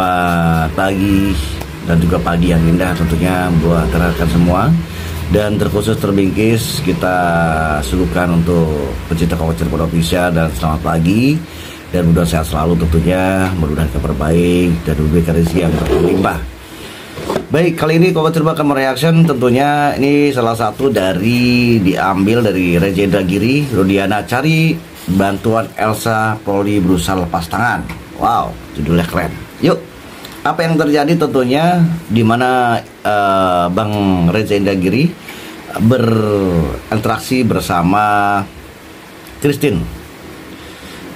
Selamat pagi dan juga pagi yang indah tentunya buat rekan semua. Dan terkhusus terbingkis kita suguhkan untuk pecinta Koko Cirebon Official dan selamat pagi. Dan mudah sehat selalu tentunya, mudah-mudahan kabar baik dan diberikan rezeki yang berlimpah. Baik, kali ini Koko Cirebon akan mereaction tentunya ini salah satu diambil dari Reza Indragiri, Rudiana cari bantuan Elsa, Polri berusaha lepas tangan. Wow, judulnya keren. Yuk, apa yang terjadi tentunya di mana Bang Reza Indragiri berinteraksi bersama Christine.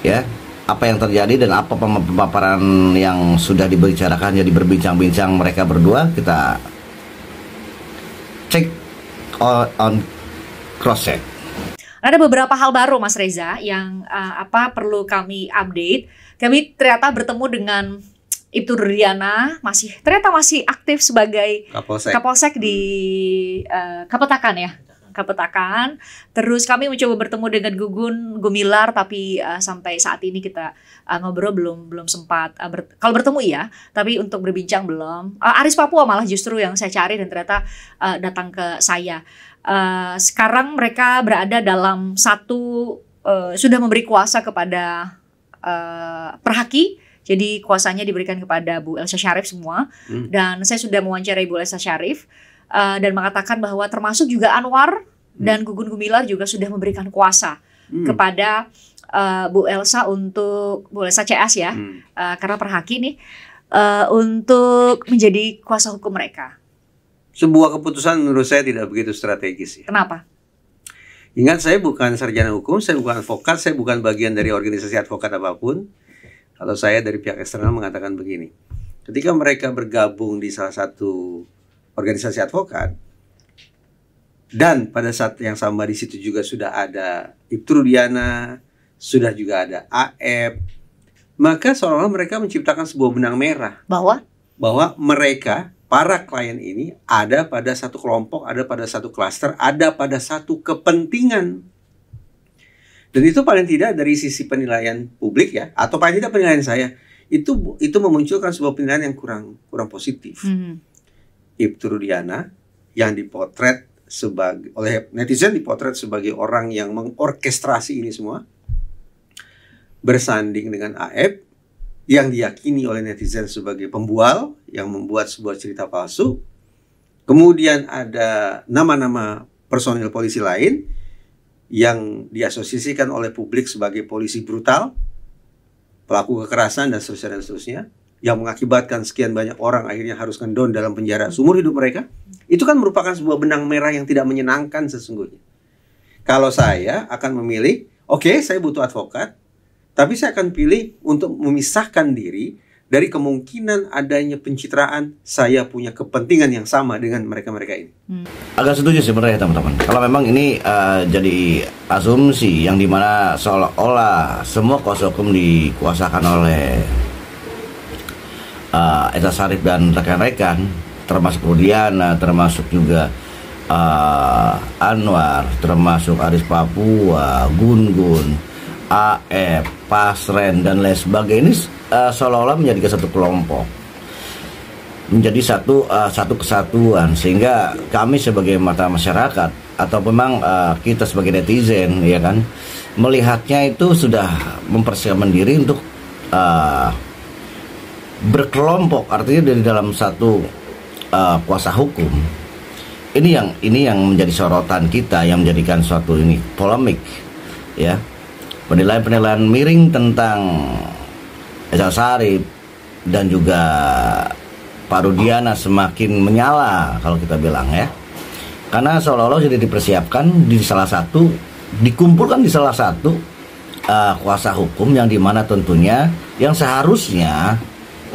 Ya, apa yang terjadi dan apa pemaparan yang sudah dibicarakan, jadi berbincang-bincang mereka berdua, kita cek on cross check. Ada beberapa hal baru Mas Reza yang perlu kami update. Kami ternyata bertemu dengan Ibtu Rudiana, ternyata masih aktif sebagai Kapolsek di Kapetakan ya. Kapetakan. Terus kami mencoba bertemu dengan Gugun Gumilar, tapi sampai saat ini kita ngobrol belum sempat. Kalau bertemu iya, tapi untuk berbincang belum. Aris Papua malah justru yang saya cari dan ternyata datang ke saya. Sekarang mereka berada dalam sudah memberi kuasa kepada Perhaki. Jadi kuasanya diberikan kepada Bu Elsa Sharif semua. Dan saya sudah mewawancarai Bu Elsa Sharif dan mengatakan bahwa termasuk juga Anwar dan Gugun Gumilar juga sudah memberikan kuasa kepada Bu Elsa CS ya, karena Perhaki nih untuk menjadi kuasa hukum mereka. Sebuah keputusan menurut saya tidak begitu strategis ya. Kenapa? Ingat, saya bukan sarjana hukum, saya bukan advokat, saya bukan bagian dari organisasi advokat apapun. Kalau saya dari pihak eksternal mengatakan begini, ketika mereka bergabung di salah satu organisasi advokat, dan pada saat yang sama di situ juga sudah ada Ibtu Rudiana, sudah juga ada AF, maka seolah-olah mereka menciptakan sebuah benang merah bahwa mereka, para klien ini ada pada satu kelompok, ada pada satu klaster, ada pada satu kepentingan. Dan itu paling tidak dari sisi penilaian publik ya, atau paling tidak penilaian saya, itu memunculkan sebuah penilaian yang kurang positif. Ibtu Rudiana yang dipotret oleh netizen dipotret sebagai orang yang mengorkestrasi ini semua, bersanding dengan AF yang diyakini oleh netizen sebagai pembual yang membuat sebuah cerita palsu. Kemudian ada nama-nama personil polisi lain yang diasosiasikan oleh publik sebagai polisi brutal, pelaku kekerasan dan seterusnya, yang mengakibatkan sekian banyak orang akhirnya harus ngendon dalam penjara seumur hidup mereka. Itu kan merupakan sebuah benang merah yang tidak menyenangkan sesungguhnya. Kalau saya akan memilih, oke, saya butuh advokat, tapi saya akan pilih untuk memisahkan diri dari kemungkinan adanya pencitraan saya punya kepentingan yang sama dengan mereka-mereka ini. Agak setuju sebenarnya teman-teman. Kalau memang ini jadi asumsi yang dimana seolah-olah semua kuasa hukum dikuasakan oleh Elsa Sharif dan rekan-rekan, termasuk Rudiana, termasuk juga Anwar, termasuk Aris Papua, Gun, AF, Pasren dan lain sebagainya, ini seolah-olah menjadi satu kelompok, menjadi satu kesatuan, sehingga kami sebagai mata masyarakat atau memang kita sebagai netizen ya kan, melihatnya itu sudah mempersiapkan diri untuk berkelompok, artinya dari dalam satu kuasa hukum. Ini yang menjadi sorotan kita, yang menjadikan suatu ini polemik ya. Penilaian miring tentang Elsa Sharif dan juga Pak Rudiana semakin menyala kalau kita bilang ya, karena seolah-olah sudah dipersiapkan dikumpulkan di salah satu kuasa hukum, yang dimana tentunya yang seharusnya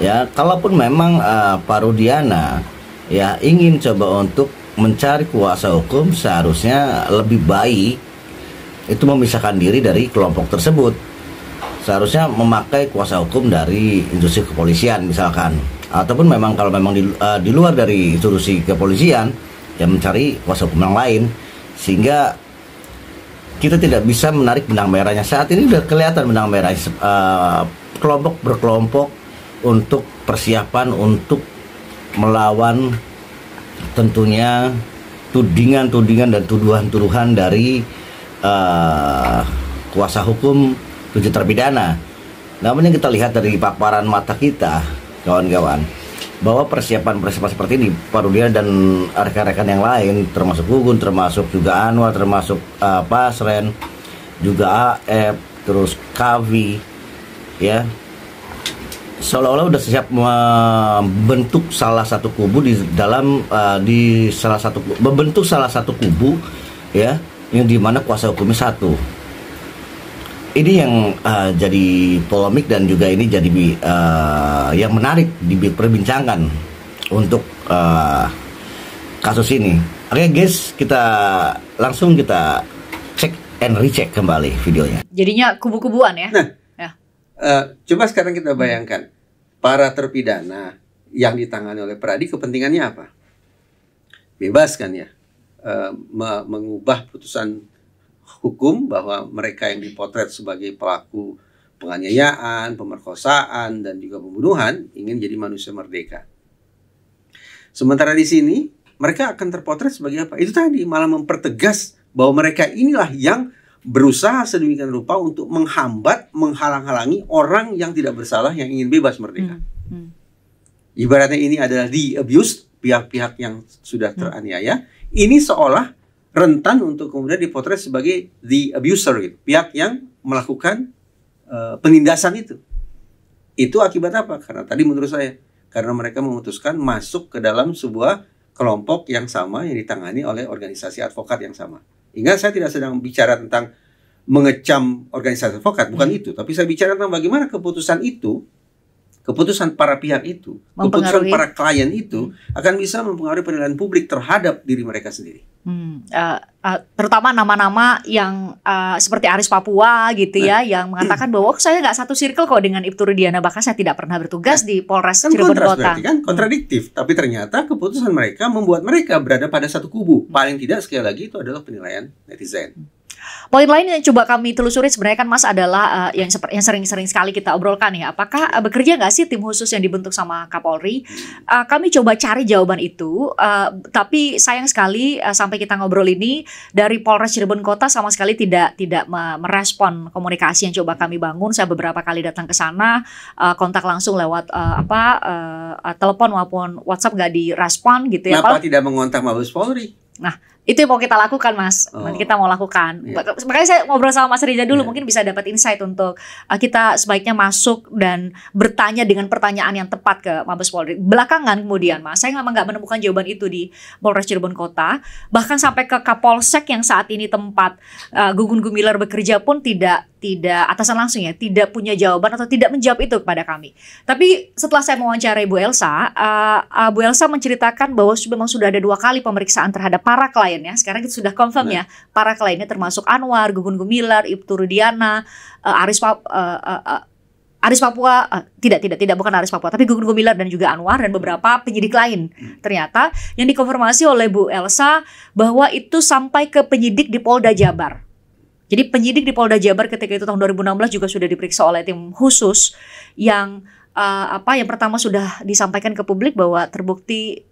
ya, kalaupun memang Pak Rudiana ya ingin coba untuk mencari kuasa hukum, seharusnya lebih baik itu memisahkan diri dari kelompok tersebut. Seharusnya memakai kuasa hukum dari institusi kepolisian misalkan, ataupun memang kalau memang di luar dari institusi kepolisian ya mencari kuasa hukum yang lain, sehingga kita tidak bisa menarik benang merahnya. Saat ini sudah kelihatan benang merah, kelompok berkelompok untuk persiapan untuk melawan tentunya tudingan-tudingan dan tuduhan-tuduhan dari kuasa hukum 7 terpidana. Namun yang kita lihat dari paparan mata kita, kawan-kawan, bahwa persiapan seperti ini, Pak Rudiana dan rekan-rekan yang lain, termasuk Gugun, termasuk juga Anwar, termasuk Pasren, juga AF, terus Kavi, ya, seolah-olah udah siap membentuk salah satu kubu membentuk salah satu kubu, ya, yang dimana kuasa hukumnya satu. Ini yang jadi polemik dan juga ini jadi yang menarik diperbincangkan untuk kasus ini. Oke guys, kita langsung cek and recheck kembali videonya. Jadinya kubu-kubuan ya. Nah, coba sekarang kita bayangkan para terpidana yang ditangani oleh Peradi kepentingannya apa? Bebas kan ya, mengubah putusan hukum bahwa mereka yang dipotret sebagai pelaku penganiayaan, pemerkosaan, dan juga pembunuhan ingin jadi manusia merdeka. Sementara di sini mereka akan terpotret sebagai apa? Itu tadi, malah mempertegas bahwa mereka inilah yang berusaha sedemikian rupa untuk menghambat, menghalang-halangi orang yang tidak bersalah yang ingin bebas merdeka. Ibaratnya ini adalah the abused, pihak-pihak yang sudah teraniaya. Ini seolah rentan untuk kemudian dipotret sebagai the abuser, gitu. Pihak yang melakukan penindasan itu. Itu akibat apa? Karena tadi menurut saya, karena mereka memutuskan masuk ke dalam sebuah kelompok yang sama yang ditangani oleh organisasi advokat yang sama. Ingat, saya tidak sedang bicara tentang mengecam organisasi advokat, bukan itu. Tapi saya bicara tentang bagaimana keputusan itu, keputusan para pihak itu, keputusan para klien itu akan bisa mempengaruhi penilaian publik terhadap diri mereka sendiri. Terutama nama-nama yang seperti Aris Papua gitu ya, yang mengatakan bahwa saya nggak satu circle kok dengan Ibtu Rudiana, bahkan saya tidak pernah bertugas di Polres Cirebon Kota. Kan kontradiktif, tapi ternyata keputusan mereka membuat mereka berada pada satu kubu. Paling tidak sekali lagi itu adalah penilaian netizen. Poin lain yang coba kami telusuri sebenarnya kan Mas adalah yang sering-sering sekali kita obrolkan ya. Apakah bekerja nggak sih tim khusus yang dibentuk sama Kapolri? Kami coba cari jawaban itu, tapi sayang sekali sampai kita ngobrol ini dari Polres Cirebon Kota sama sekali tidak merespon komunikasi yang coba kami bangun. Saya beberapa kali datang ke sana, kontak langsung lewat telepon maupun WhatsApp nggak direspon gitu ya. Kenapa tidak mengontak Mabes Polri? Nah, itu yang mau kita lakukan, Mas. Kita mau lakukan. Makanya saya ngobrol sama Mas Reza dulu, mungkin bisa dapat insight untuk kita sebaiknya masuk dan bertanya dengan pertanyaan yang tepat ke Mabes Polri. Belakangan kemudian, Mas, saya memang nggak menemukan jawaban itu di Polres Cirebon Kota. Bahkan sampai ke Kapolsek yang saat ini tempat Gugun Gumilar bekerja pun tidak atasan langsung ya, tidak punya jawaban atau tidak menjawab itu kepada kami. Tapi setelah saya mewawancarai Bu Elsa menceritakan bahwa memang sudah ada 2 kali pemeriksaan terhadap para kliennya. Sekarang itu sudah confirm ya, para kliennya termasuk Anwar, Gugun Gumilar, Ibtu Rudiana, Aris Papua, tidak bukan Aris Papua, tapi Gugun Gumilar dan juga Anwar dan beberapa penyidik lain. Ternyata yang dikonfirmasi oleh Bu Elsa bahwa itu sampai ke penyidik di Polda Jabar. Jadi penyidik di Polda Jabar ketika itu tahun 2016 juga sudah diperiksa oleh tim khusus yang yang pertama sudah disampaikan ke publik bahwa terbukti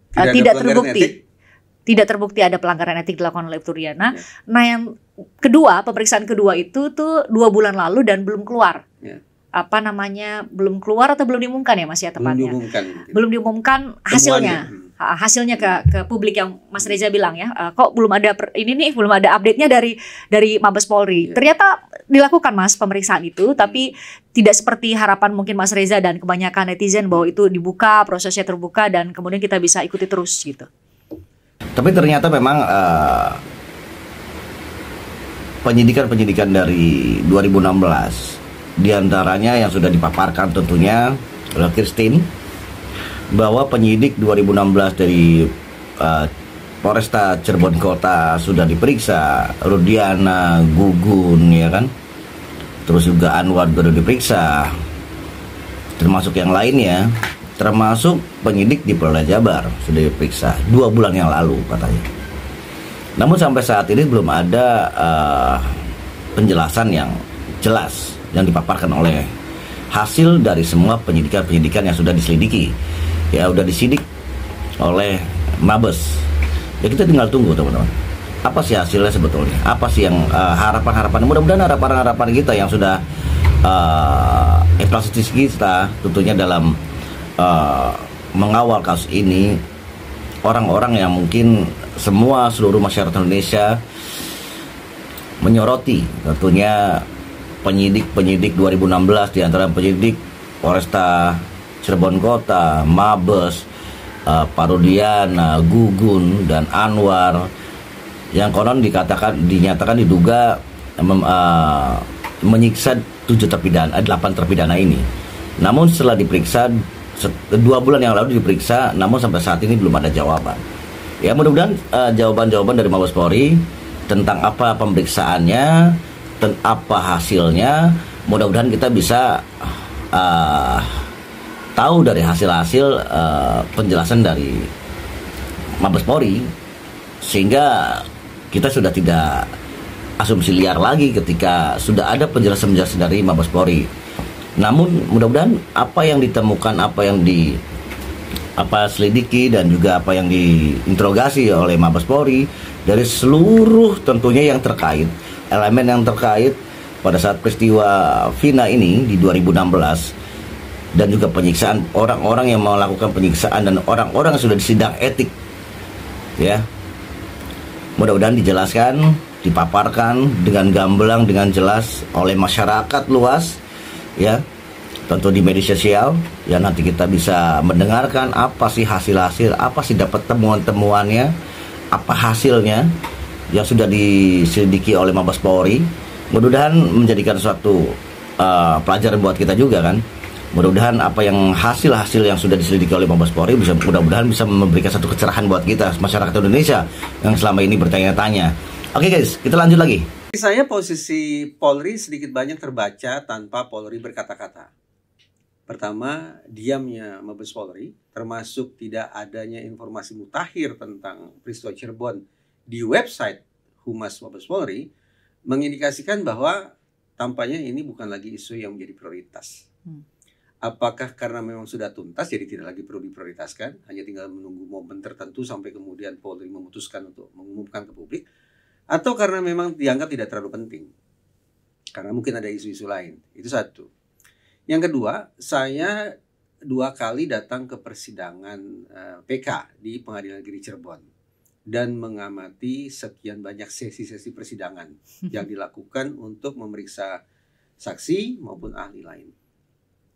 tidak terbukti ada pelanggaran etik dilakukan oleh Ibtu Rudiana. Nah, yang kedua, pemeriksaan kedua itu tuh 2 bulan lalu dan belum keluar. Belum keluar atau belum diumumkan ya Mas ya tepatnya? Belum diumumkan hasilnya. Hasilnya ke publik yang Mas Reza bilang ya, kok belum ada belum ada update-nya dari Mabes Polri. Ternyata dilakukan Mas pemeriksaan itu, tapi tidak seperti harapan mungkin Mas Reza dan kebanyakan netizen bahwa itu dibuka, prosesnya terbuka dan kemudian kita bisa ikuti terus gitu. Tapi ternyata memang penyidikan dari 2016 diantaranya yang sudah dipaparkan tentunya oleh Christine, bahwa penyidik 2016 dari Polresta Cirebon Kota sudah diperiksa, Rudiana, Gugun, ya kan, terus juga Anwar baru diperiksa, termasuk yang lainnya, termasuk penyidik di Polda Jabar sudah diperiksa 2 bulan yang lalu katanya. Namun sampai saat ini belum ada penjelasan yang jelas yang dipaparkan oleh hasil dari semua penyidikan yang sudah diselidiki, ya udah disidik oleh Mabes. Ya kita tinggal tunggu teman-teman. Apa sih hasilnya sebetulnya? Apa sih yang harapan-harapan? Mudah-mudahan harapan-harapan kita yang sudah evaluasi kita tentunya dalam mengawal kasus ini, orang-orang yang mungkin seluruh masyarakat Indonesia menyoroti tentunya penyidik 2016, di antara penyidik Polresta Cirebon Kota, Mabes, Pak Rudiana, Gugun, dan Anwar, yang konon dinyatakan diduga menyiksa 8 terpidana ini. Namun setelah diperiksa 2 bulan yang lalu diperiksa, namun sampai saat ini belum ada jawaban. Ya mudah-mudahan jawaban-jawaban dari Mabes Polri tentang apa pemeriksaannya dan apa hasilnya, mudah-mudahan kita bisa tahu dari hasil-hasil penjelasan dari Mabes Polri, sehingga kita sudah tidak asumsi liar lagi ketika sudah ada penjelasan-penjelasan dari Mabes Polri. Namun mudah-mudahan apa yang ditemukan, apa yang selidiki dan juga apa yang diinterogasi oleh Mabes Polri dari seluruh tentunya yang terkait, elemen yang terkait pada saat peristiwa Vina ini di 2016, dan juga penyiksaan orang-orang yang melakukan penyiksaan dan orang-orang yang sudah disidang etik, ya mudah-mudahan dijelaskan, dipaparkan dengan gamblang, dengan jelas oleh masyarakat luas, ya tentu di media sosial, ya nanti kita bisa mendengarkan apa sih hasil-hasil, apa sih dapat temuan-temuannya, apa hasilnya yang sudah diselidiki oleh Mabes Polri. Mudah-mudahan menjadikan suatu pelajaran buat kita juga kan. Mudah-mudahan apa yang hasil-hasil yang sudah diselidiki oleh Mabes Polri mudah-mudahan bisa memberikan satu kecerahan buat kita masyarakat Indonesia yang selama ini bertanya-tanya. Oke guys, kita lanjut lagi. Saya posisi Polri sedikit banyak terbaca tanpa Polri berkata-kata. Pertama, diamnya Mabes Polri, termasuk tidak adanya informasi mutakhir tentang peristiwa Cirebon di website Humas Mabes Polri, mengindikasikan bahwa tampaknya ini bukan lagi isu yang menjadi prioritas. Apakah karena memang sudah tuntas jadi tidak lagi perlu diprioritaskan, hanya tinggal menunggu momen tertentu sampai kemudian Polri memutuskan untuk mengumumkan ke publik, atau karena memang dianggap tidak terlalu penting karena mungkin ada isu-isu lain. Itu satu. Yang kedua, saya 2 kali datang ke persidangan PK di Pengadilan Negeri Cirebon dan mengamati sekian banyak sesi-sesi persidangan yang dilakukan untuk memeriksa saksi maupun ahli lain.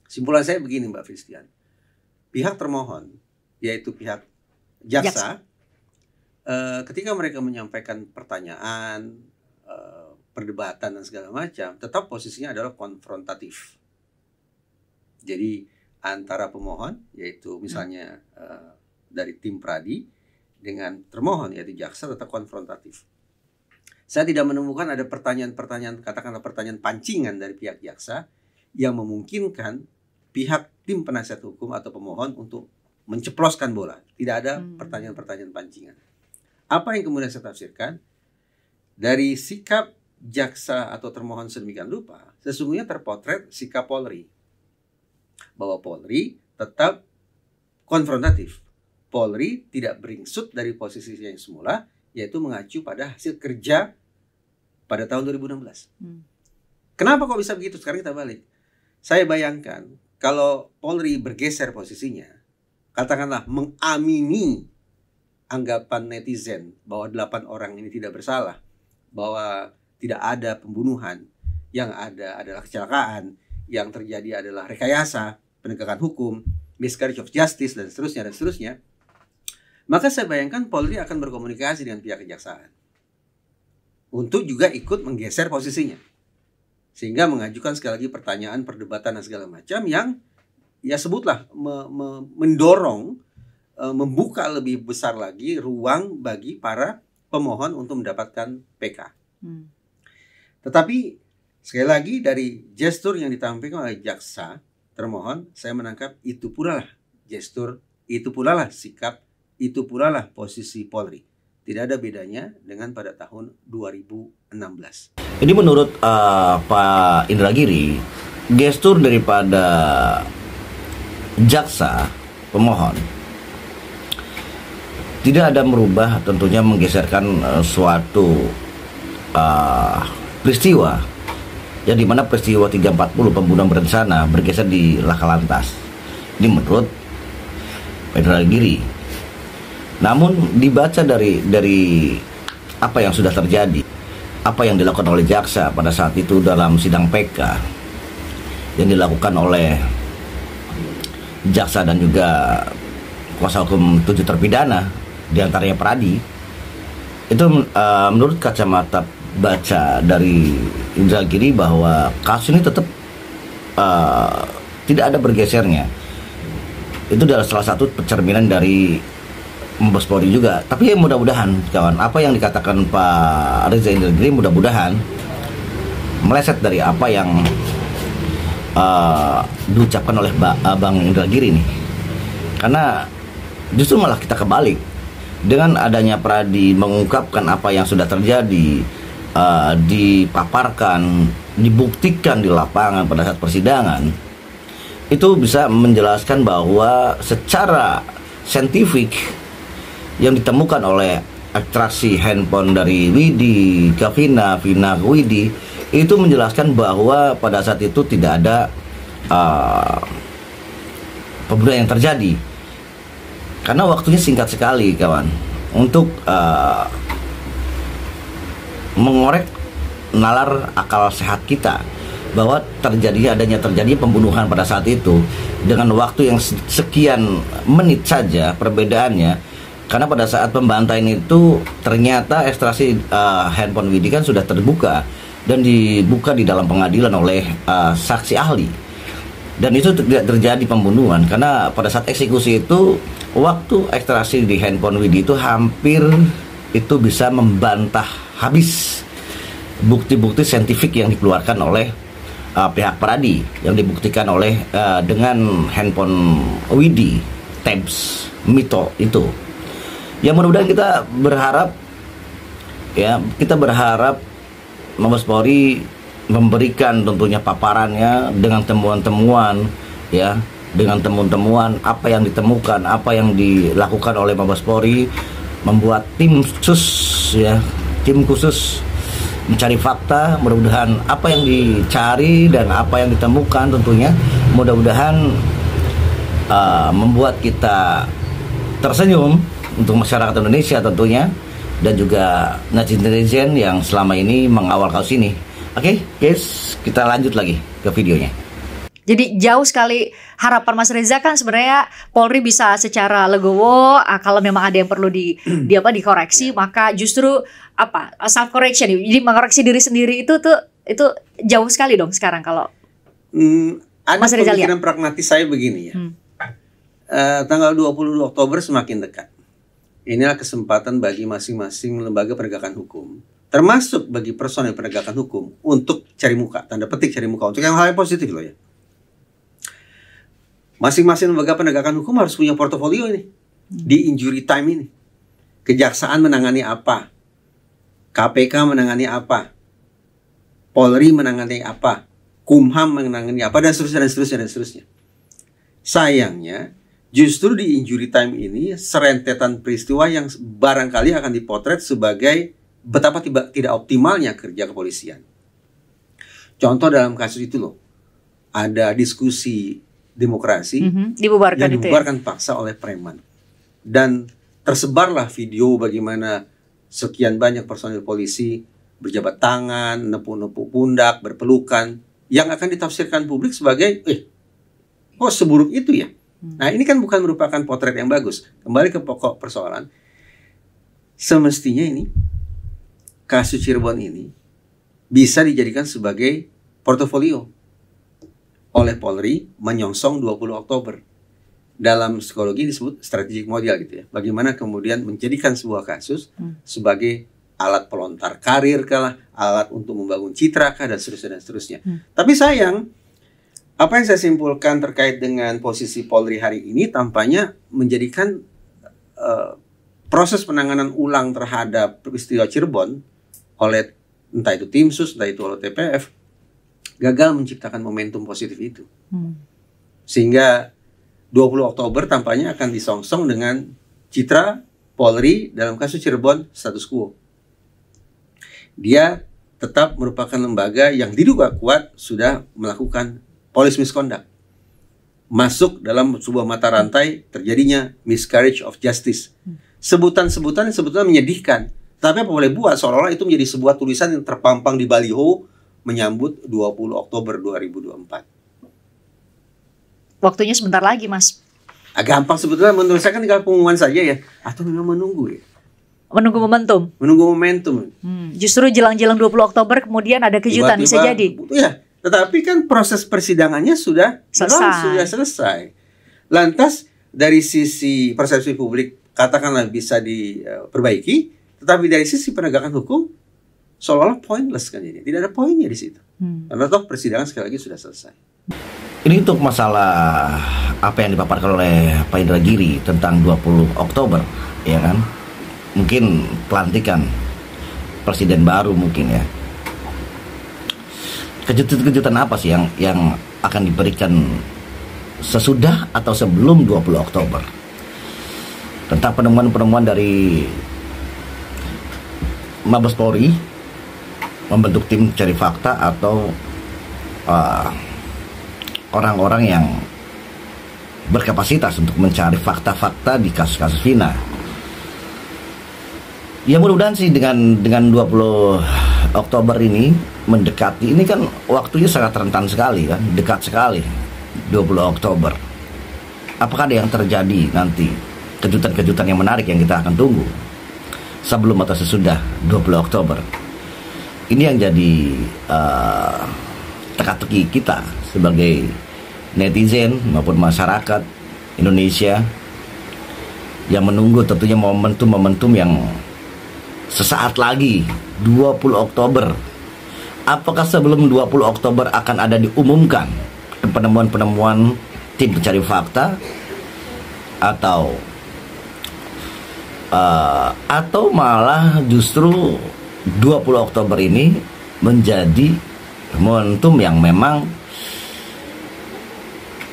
Simpulan saya begini Mbak Fristian, pihak termohon, yaitu pihak jaksa, ketika mereka menyampaikan pertanyaan, perdebatan dan segala macam, tetap posisinya adalah konfrontatif. Jadi antara pemohon, yaitu misalnya dari tim Pradi, dengan termohon, yaitu jaksa, tetap konfrontatif. Saya tidak menemukan ada pertanyaan-pertanyaan, katakanlah pertanyaan pancingan dari pihak jaksa yang memungkinkan pihak tim penasihat hukum atau pemohon untuk menceploskan bola. Tidak ada pertanyaan-pertanyaan pancingan. Apa yang kemudian saya tafsirkan? Dari sikap jaksa atau termohon sedemikian rupa, sesungguhnya terpotret sikap Polri. Bahwa Polri tetap konfrontatif. Polri tidak beringsut dari posisinya yang semula, yaitu mengacu pada hasil kerja pada tahun 2016. Kenapa kok bisa begitu? Sekarang kita balik. Saya bayangkan kalau Polri bergeser posisinya, katakanlah mengamini anggapan netizen bahwa 8 orang ini tidak bersalah, bahwa tidak ada pembunuhan, yang ada adalah kecelakaan, yang terjadi adalah rekayasa, penegakan hukum, miscarriage of justice, dan seterusnya, maka saya bayangkan Polri akan berkomunikasi dengan pihak kejaksaan untuk juga ikut menggeser posisinya, sehingga mengajukan sekali lagi pertanyaan, perdebatan dan segala macam yang ya sebutlah mendorong, membuka lebih besar lagi ruang bagi para pemohon untuk mendapatkan PK. Tetapi sekali lagi dari gestur yang ditampilkan oleh jaksa termohon, saya menangkap itu pula lah gestur, itu pula lah sikap, itu pula lah posisi Polri. Tidak ada bedanya dengan pada tahun 2016. Ini menurut Pak Indra Giri, gestur daripada jaksa pemohon tidak ada merubah, tentunya menggeserkan suatu peristiwa yang dimana peristiwa 340 pembunuhan berencana bergeser di laka lantas. Ini menurut Federal Giri. Namun dibaca dari apa yang sudah terjadi, apa yang dilakukan oleh jaksa pada saat itu dalam sidang PK yang dilakukan oleh jaksa dan juga kuasa hukum 7 terpidana, diantaranya Pradi, itu menurut kacamata baca dari Indra Giri bahwa kasus ini tetap tidak ada bergesernya. Itu adalah salah satu pencerminan dari Mabes Polri juga. Tapi mudah-mudahan kawan, apa yang dikatakan Pak Reza Indragiri mudah-mudahan meleset dari apa yang diucapkan oleh Bang Indragiri ini. Karena justru malah kita kebalik. Dengan adanya Pradi mengungkapkan apa yang sudah terjadi, dipaparkan, dibuktikan di lapangan pada saat persidangan, itu bisa menjelaskan bahwa secara saintifik yang ditemukan oleh ekstraksi handphone dari Widi ke Vina ke Widi, itu menjelaskan bahwa pada saat itu tidak ada pembunuhan yang terjadi. Karena waktunya singkat sekali kawan untuk mengorek nalar akal sehat kita bahwa terjadi pembunuhan pada saat itu dengan waktu yang sekian menit saja perbedaannya. Karena pada saat pembantaian itu ternyata ekstraksi handphone Widi kan sudah terbuka dan dibuka di dalam pengadilan oleh saksi ahli. Dan itu tidak terjadi pembunuhan karena pada saat eksekusi itu waktu ekstraksi di handphone Widi itu hampir itu bisa membantah habis bukti-bukti saintifik yang dikeluarkan oleh pihak Pradi yang dibuktikan oleh dengan handphone Widi tabs Mito itu. Ya mudah-mudahan kita berharap Mabes Polri memberikan tentunya paparannya dengan temuan-temuan ya, dengan temuan-temuan apa yang ditemukan, apa yang dilakukan oleh Mabes Polri, membuat tim khusus mencari fakta. Mudah-mudahan apa yang dicari dan apa yang ditemukan tentunya mudah-mudahan membuat kita tersenyum untuk masyarakat Indonesia tentunya, dan juga netizen yang selama ini mengawal kasus ini. Oke, guys, kita lanjut lagi ke videonya. Jadi jauh sekali harapan Mas Reza kan sebenarnya Polri bisa secara legowo, kalau memang ada yang perlu dikoreksi, maka justru self correction, jadi mengoreksi diri sendiri itu jauh sekali dong sekarang kalau ada Mas Reza lihat. Pemikiran pragmatis saya begini ya. Tanggal 22 Oktober semakin dekat. Inilah kesempatan bagi masing-masing lembaga penegakan hukum, termasuk bagi personel penegakan hukum, untuk cari muka, tanda petik cari muka, untuk yang hal yang positif loh ya. Masing-masing lembaga penegakan hukum harus punya portofolio ini di injury time ini. Kejaksaan menangani apa, KPK menangani apa, Polri menangani apa, Kumham menangani apa, dan seterusnya. Sayangnya justru di injury time ini serentetan peristiwa yang barangkali akan dipotret sebagai betapa tidak optimalnya kerja kepolisian. Contoh dalam kasus itu loh, ada diskusi demokrasi dibubarkan paksa oleh preman, dan tersebarlah video bagaimana sekian banyak personil polisi berjabat tangan, nepuk-nepuk pundak, berpelukan, yang akan ditafsirkan publik sebagai kok seburuk itu ya. Nah ini kan bukan merupakan potret yang bagus. Kembali ke pokok persoalan, semestinya ini kasus Cirebon ini bisa dijadikan sebagai portofolio oleh Polri menyongsong 20 Oktober. Dalam psikologi disebut strategic model gitu ya. Bagaimana kemudian menjadikan sebuah kasus sebagai alat pelontar karir kah, alat untuk membangun citra kah, dan seterusnya. Tapi sayang, apa yang saya simpulkan terkait dengan posisi Polri hari ini tampaknya menjadikan proses penanganan ulang terhadap peristiwa Cirebon oleh entah itu tim sus, entah itu oleh TPF, gagal menciptakan momentum positif itu. Sehingga 20 Oktober tampaknya akan disongsong dengan citra Polri dalam kasus Cirebon status quo. Dia tetap merupakan lembaga yang diduga kuat sudah melakukan police misconduct. Masuk dalam sebuah mata rantai terjadinya miscarriage of justice. Sebutan-sebutan yang sebetulnya menyedihkan. Tapi apa boleh buat seolah-olah itu menjadi sebuah tulisan yang terpampang di baliho menyambut 20 Oktober 2024. Waktunya sebentar lagi, Mas. Gampang sebetulnya, menurut saya kan tinggal pengumuman saja ya. Atau memang menunggu ya? Menunggu momentum. Menunggu momentum. Justru jelang-jelang 20 Oktober kemudian ada kejutan, bisa jadi. Ya, tetapi kan proses persidangannya sudah selesai. Lantas dari sisi persepsi publik katakanlah bisa diperbaiki, tetapi dari sisi penegakan hukum seolah-olah pointless kan ini. Tidak ada poinnya di situ. Karena toh persidangan sekali lagi sudah selesai. Ini untuk masalah apa yang dipaparkan oleh Pak Indra Giri tentang 20 Oktober, ya kan? Mungkin pelantikan presiden baru mungkin ya. Kejutan-kejutan apa sih yang akan diberikan sesudah atau sebelum 20 Oktober? Tentang penemuan-penemuan dari Mabes Polri membentuk tim cari fakta atau orang-orang yang berkapasitas untuk mencari fakta-fakta di kasus-kasus Vina. Ya mudah-mudahan sih dengan 20 Oktober ini mendekati, ini kan waktunya sangat rentan sekali kan, dekat sekali 20 Oktober. Apakah ada yang terjadi nanti kejutan-kejutan yang menarik yang kita akan tunggu sebelum atau sesudah 20 Oktober? Ini yang jadi teka-teki kita sebagai netizen maupun masyarakat Indonesia yang menunggu tentunya momentum-momentum yang sesaat lagi 20 Oktober. Apakah sebelum 20 Oktober akan ada diumumkan penemuan-penemuan tim pencari fakta atau malah justru 20 Oktober ini menjadi momentum yang memang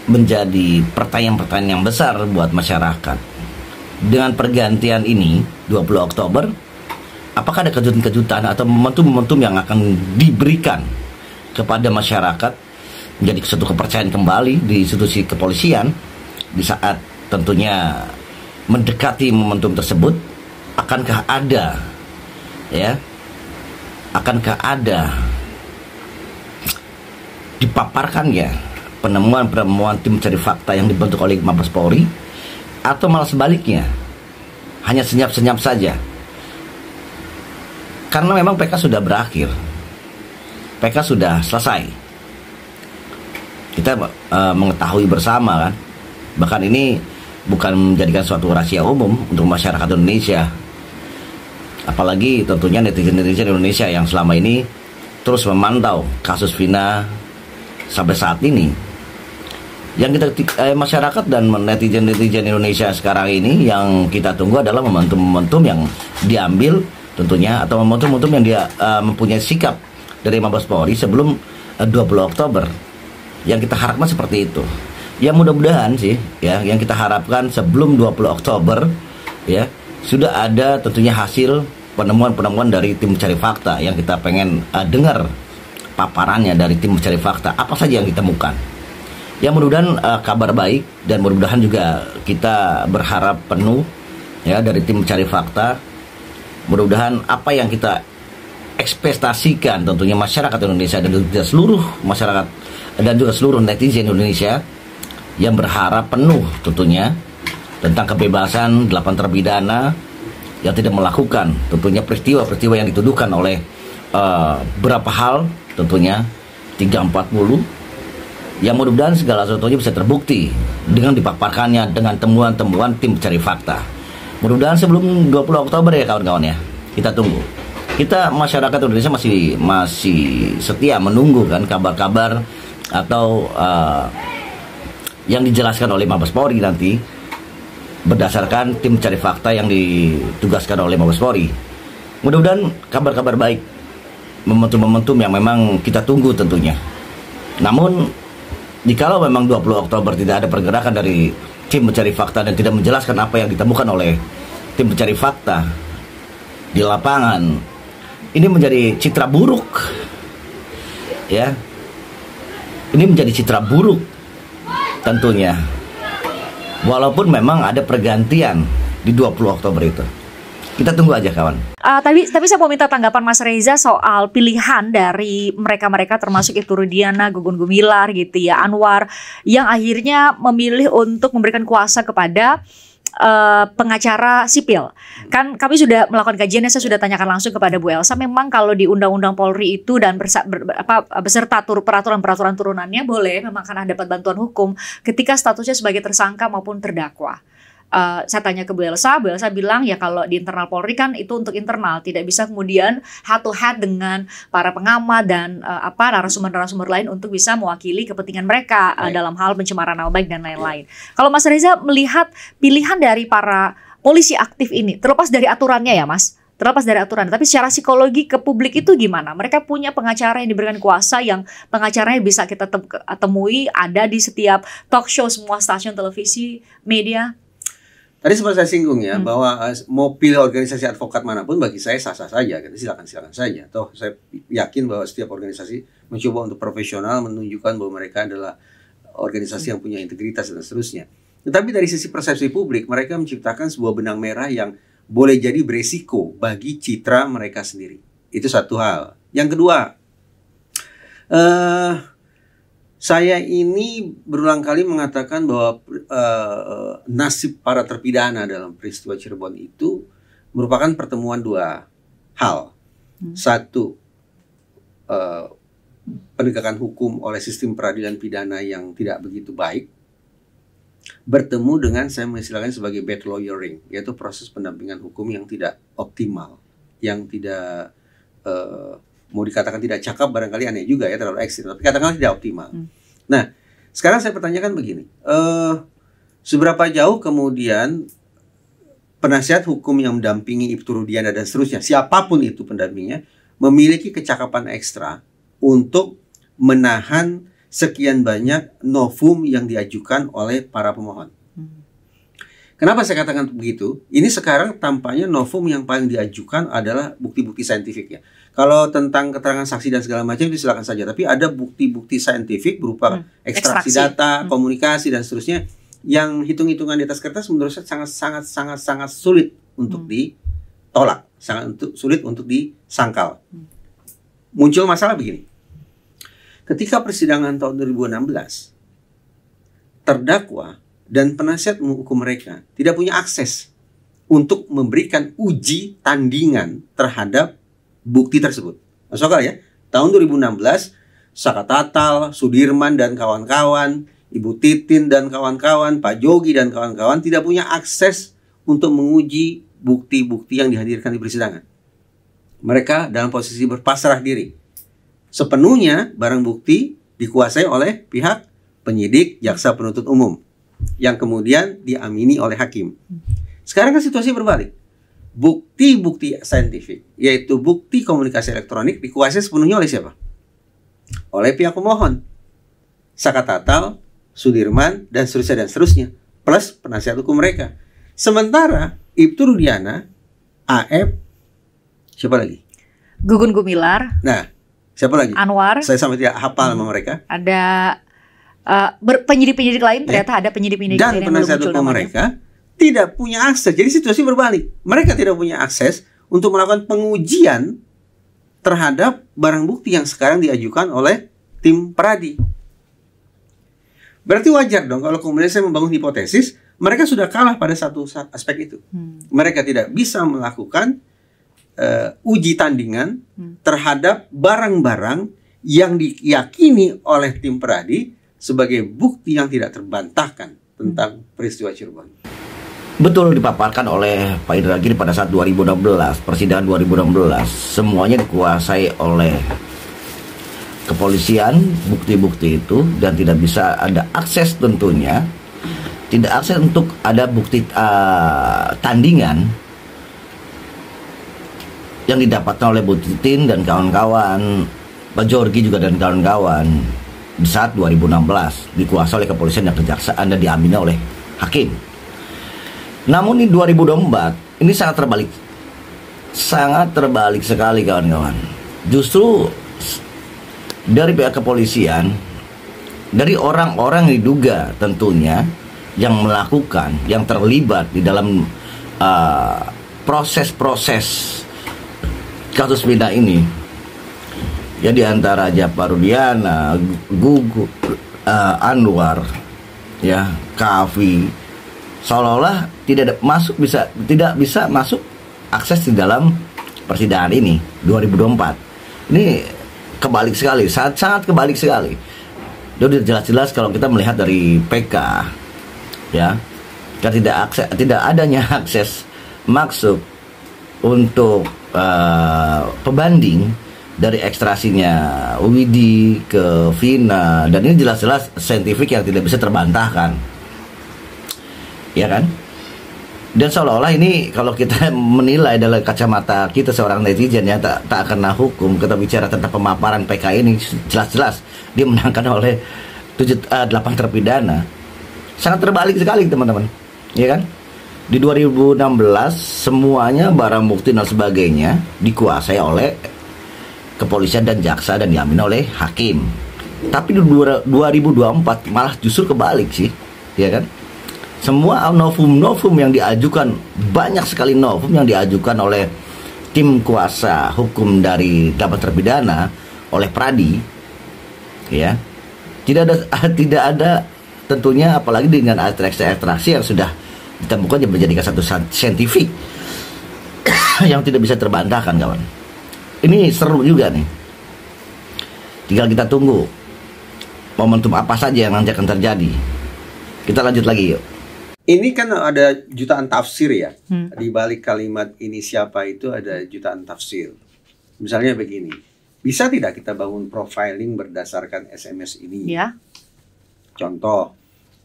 menjadi pertanyaan-pertanyaan yang besar buat masyarakat. Dengan pergantian ini 20 Oktober, apakah ada kejutan-kejutan atau momentum-momentum yang akan diberikan kepada masyarakat menjadi suatu kepercayaan kembali di institusi kepolisian di saat tentunya mendekati momentum tersebut? Akankah ada dipaparkan ya penemuan-penemuan tim cari fakta yang dibentuk oleh Mabes Polri, atau malah sebaliknya hanya senyap-senyap saja? Karena memang PK sudah berakhir, PK sudah selesai. Kita mengetahui bersama kan, bahkan ini bukan menjadikan suatu rahasia umum untuk masyarakat Indonesia, apalagi tentunya netizen-netizen Indonesia yang selama ini terus memantau kasus Vina sampai saat ini. Yang kita masyarakat dan netizen-netizen Indonesia sekarang ini yang kita tunggu adalah momentum-momentum yang diambil tentunya, atau momentum-momentum yang dia mempunyai sikap dari Mabes Polri sebelum 20 Oktober. Yang kita harapkan seperti itu. Ya mudah-mudahan sih ya, yang kita harapkan sebelum 20 Oktober ya sudah ada tentunya hasil penemuan-penemuan dari tim pencari fakta yang kita pengen dengar paparannya dari tim pencari fakta. Apa saja yang ditemukan? Ya mudah-mudahan kabar baik, dan mudah-mudahan juga kita berharap penuh ya dari tim pencari fakta. Mudah-mudahan apa yang kita ekspektasikan tentunya masyarakat Indonesia dan juga seluruh masyarakat dan juga seluruh netizen Indonesia yang berharap penuh tentunya tentang kebebasan 8 terpidana yang tidak melakukan tentunya peristiwa-peristiwa yang dituduhkan oleh berapa hal tentunya 340, yang mudah-mudahan segala sesuatunya bisa terbukti dengan dipaparkannya dengan temuan-temuan tim pencari fakta. Mudah-mudahan sebelum 20 Oktober ya kawan-kawan ya. Kita tunggu. Kita masyarakat Indonesia masih setia menunggu kan kabar-kabar atau yang dijelaskan oleh Mabes Polri nanti berdasarkan tim pencari fakta yang ditugaskan oleh Mabes Polri. Mudah-mudahan kabar-kabar baik, momentum-momentum yang memang kita tunggu tentunya Namun jikalau memang 20 Oktober tidak ada pergerakan dari tim pencari fakta dan tidak menjelaskan apa yang ditemukan oleh tim pencari fakta di lapangan, ini menjadi citra buruk, ya. Ini menjadi citra buruk tentunya. Walaupun memang ada pergantian di 20 Oktober itu. Kita tunggu aja, kawan. Tapi saya mau minta tanggapan Mas Reza soal pilihan dari mereka-mereka termasuk Ibtu Rudiana, Gugun Gumilar gitu ya, Anwar, yang akhirnya memilih untuk memberikan kuasa kepada pengacara sipil. Kan kami sudah melakukan kajiannya, saya sudah tanyakan langsung kepada Bu Elsa. Memang kalau di Undang-Undang Polri itu dan beserta peraturan-peraturan turunannya boleh memang karena dapat bantuan hukum ketika statusnya sebagai tersangka maupun terdakwa. Saya tanya ke Bu Elsa bilang ya kalau di internal Polri kan itu untuk internal, tidak bisa kemudian head to head dengan para pengamat dan narasumber-narasumber lain untuk bisa mewakili kepentingan mereka dalam hal pencemaran nama baik dan lain-lain. Kalau Mas Reza melihat pilihan dari para polisi aktif ini, terlepas dari aturannya ya Mas, terlepas dari aturan, tapi secara psikologi ke publik itu gimana? Mereka punya pengacara yang diberikan kuasa, yang pengacaranya bisa kita temui ada di setiap talk show semua stasiun televisi, media. Tadi sempat saya singgung ya, bahwa mau pilih organisasi advokat manapun bagi saya sah-sah saja, silakan saja. Toh saya yakin bahwa setiap organisasi mencoba untuk profesional, menunjukkan bahwa mereka adalah organisasi yang punya integritas dan seterusnya. Tetapi dari sisi persepsi publik, mereka menciptakan sebuah benang merah yang boleh jadi beresiko bagi citra mereka sendiri. Itu satu hal. Yang kedua, saya ini berulang kali mengatakan bahwa nasib para terpidana dalam peristiwa Cirebon itu merupakan pertemuan dua hal. Satu, penegakan hukum oleh sistem peradilan pidana yang tidak begitu baik bertemu dengan, saya mengistilahkan sebagai bad lawyering, yaitu proses pendampingan hukum yang tidak optimal, yang tidak mau dikatakan tidak cakap barangkali aneh juga ya, terlalu ekstrim, tapi katakanlah tidak optimal. Nah, sekarang saya pertanyakan begini, seberapa jauh kemudian penasihat hukum yang mendampingi Ibtu Rudiana dan seterusnya, siapapun itu pendampingnya, memiliki kecakapan ekstra untuk menahan sekian banyak novum yang diajukan oleh para pemohon. Kenapa saya katakan begitu? Ini sekarang tampaknya novum yang paling diajukan adalah bukti-bukti saintifik ya. Kalau tentang keterangan saksi dan segala macam itu silakan saja. Tapi ada bukti-bukti saintifik berupa ekstraksi data, komunikasi dan seterusnya yang hitung-hitungan di atas kertas menurut saya sangat sulit untuk ditolak, sulit untuk disangkal. Muncul masalah begini. Ketika persidangan tahun 2016, terdakwa dan penasihat hukum mereka tidak punya akses untuk memberikan uji tandingan terhadap bukti tersebut. Masuk akal ya? Tahun 2016, Saka Tatal, Sudirman dan kawan-kawan, Ibu Titin dan kawan-kawan, Pak Jogi dan kawan-kawan tidak punya akses untuk menguji bukti-bukti yang dihadirkan di persidangan. Mereka dalam posisi berpasrah diri. Sepenuhnya barang bukti dikuasai oleh pihak penyidik, jaksa penuntut umum, yang kemudian diamini oleh hakim. Sekarang kan situasi berbalik. Bukti-bukti saintifik, yaitu bukti komunikasi elektronik, dikuasai sepenuhnya oleh siapa? Oleh pihak pemohon. Saka Tatal, Sudirman, dan seterusnya, plus penasihat hukum mereka. Sementara Ibtu Rudiana, AF, siapa lagi? Gugun Gumilar. Nah, siapa lagi? Anwar. Saya sampai tidak hafal nama mereka. Ada penyidik-penyidik lain, ternyata ada penyidik-penyidik lain yang penasihat hukum mereka tidak punya akses. Jadi situasi berbalik. Mereka tidak punya akses untuk melakukan pengujian terhadap barang bukti yang sekarang diajukan oleh tim Peradi. Berarti wajar dong kalau kemudian saya membangun hipotesis, mereka sudah kalah pada satu aspek itu. Mereka tidak bisa melakukan uji tandingan terhadap barang-barang yang diyakini oleh tim Peradi sebagai bukti yang tidak terbantahkan tentang peristiwa Cirebon. Betul dipaparkan oleh Pak Indragiri pada saat 2016, persidangan 2016, semuanya dikuasai oleh kepolisian, bukti-bukti itu, dan tidak bisa ada akses tentunya, tidak akses untuk ada bukti tandingan yang didapatkan oleh Bu Titin dan kawan-kawan, Pak Jorgi juga dan kawan-kawan. di saat 2016 dikuasai oleh kepolisian dan kejaksaan dan diamini oleh hakim. Namun di 2024 ini sangat terbalik sekali kawan-kawan. Justru dari pihak kepolisian, dari orang-orang yang diduga tentunya yang melakukan, yang terlibat di dalam proses-proses kasus Vina ini, ya diantara Jafar Rudiana, Gugu, Anwar, ya Kavi, seolah-olah tidak bisa masuk akses di dalam persidangan ini 2024. Ini kebalik sekali, sangat kebalik sekali. Sudah jelas-jelas kalau kita melihat dari PK, ya, kan tidak adanya akses maksud untuk pembanding dari ekstrasinya Widi ke Vina, dan ini jelas-jelas saintifik yang tidak bisa terbantahkan, ya kan? Dan seolah-olah ini kalau kita menilai dalam kacamata kita seorang netizen ya tak kena hukum, kita bicara tentang pemaparan PK ini jelas-jelas dia menangkan oleh 8 terpidana. Sangat terbalik sekali teman-teman, ya kan? Di 2016 semuanya barang bukti dan sebagainya dikuasai oleh kepolisian dan jaksa dan diamini oleh hakim. Tapi di 2024 malah justru kebalik sih, ya kan? Semua novum yang diajukan, banyak sekali novum yang diajukan oleh tim kuasa hukum dari 8 terpidana oleh Pradi, ya. Tidak ada tentunya, apalagi dengan ekstraksi yang sudah ditemukan yang menjadikan satu saintifik yang tidak bisa terbantahkan, kawan. Ini seru juga nih. Tinggal kita tunggu momentum apa saja yang nanti akan terjadi. Kita lanjut lagi yuk. Ini kan ada jutaan tafsir ya. Di balik kalimat ini siapa itu ada jutaan tafsir. Misalnya begini, bisa tidak kita bangun profiling berdasarkan SMS ini? Ya. Contoh,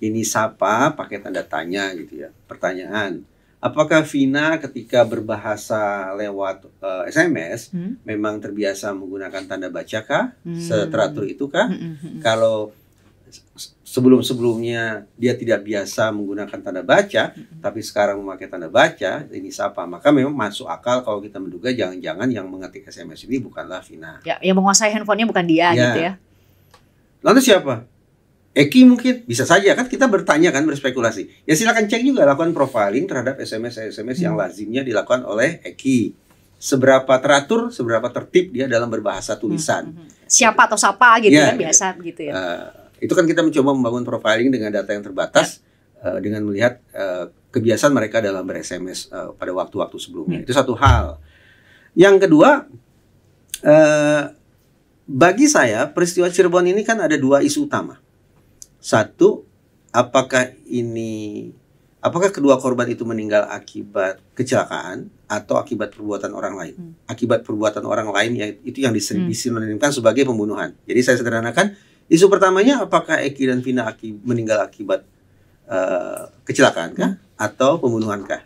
ini siapa pakai tanda tanya gitu ya. Pertanyaan, apakah Vina ketika berbahasa lewat SMS memang terbiasa menggunakan tanda baca kah? Seteratur itu kah? Kalau sebelum-sebelumnya dia tidak biasa menggunakan tanda baca, tapi sekarang memakai tanda baca, ini siapa? Maka memang masuk akal kalau kita menduga jangan-jangan yang mengetik SMS ini bukanlah Vina. Ya, yang menguasai handphonenya bukan dia gitu ya. Lalu siapa? Eki mungkin, bisa saja kan kita bertanya kan, berspekulasi. Ya silakan cek juga, lakukan profiling terhadap SMS yang lazimnya dilakukan oleh Eki. Seberapa teratur, seberapa tertib dia dalam berbahasa tulisan. Siapa atau siapa gitu kan, biasa begitu ya. Itu kan kita mencoba membangun profiling dengan data yang terbatas, dengan melihat kebiasaan mereka dalam ber-SMS pada waktu-waktu sebelumnya. Itu satu hal. Yang kedua, bagi saya peristiwa Cirebon ini kan ada 2 isu utama. Satu, apakah kedua korban itu meninggal akibat kecelakaan atau akibat perbuatan orang lain? Akibat perbuatan orang lain itu yang disinonimkan sebagai pembunuhan. Jadi saya sederhanakan, isu pertamanya apakah Eki dan Vina meninggal akibat kecelakaan kah atau pembunuhan kah?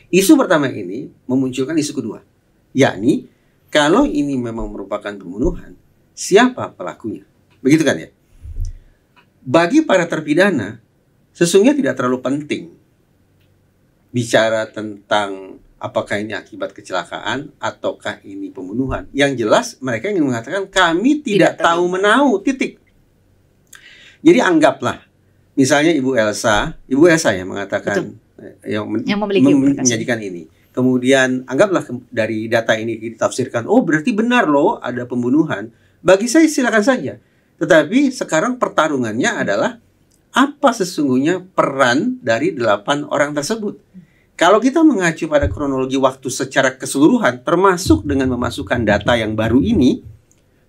Isu pertama ini memunculkan isu kedua, yakni kalau ini memang merupakan pembunuhan, siapa pelakunya? Begitu kan ya? Bagi para terpidana, sesungguhnya tidak terlalu penting bicara tentang apakah ini akibat kecelakaan ataukah ini pembunuhan. Yang jelas mereka ingin mengatakan kami tidak tahu menahu, titik. Jadi anggaplah misalnya Ibu Elsa yang mengatakan yang menyajikan ini. Kemudian anggaplah dari data ini ditafsirkan, oh berarti benar loh ada pembunuhan. Bagi saya silakan saja. Tetapi sekarang pertarungannya adalah apa sesungguhnya peran dari 8 orang tersebut. Kalau kita mengacu pada kronologi waktu secara keseluruhan, termasuk dengan memasukkan data yang baru ini,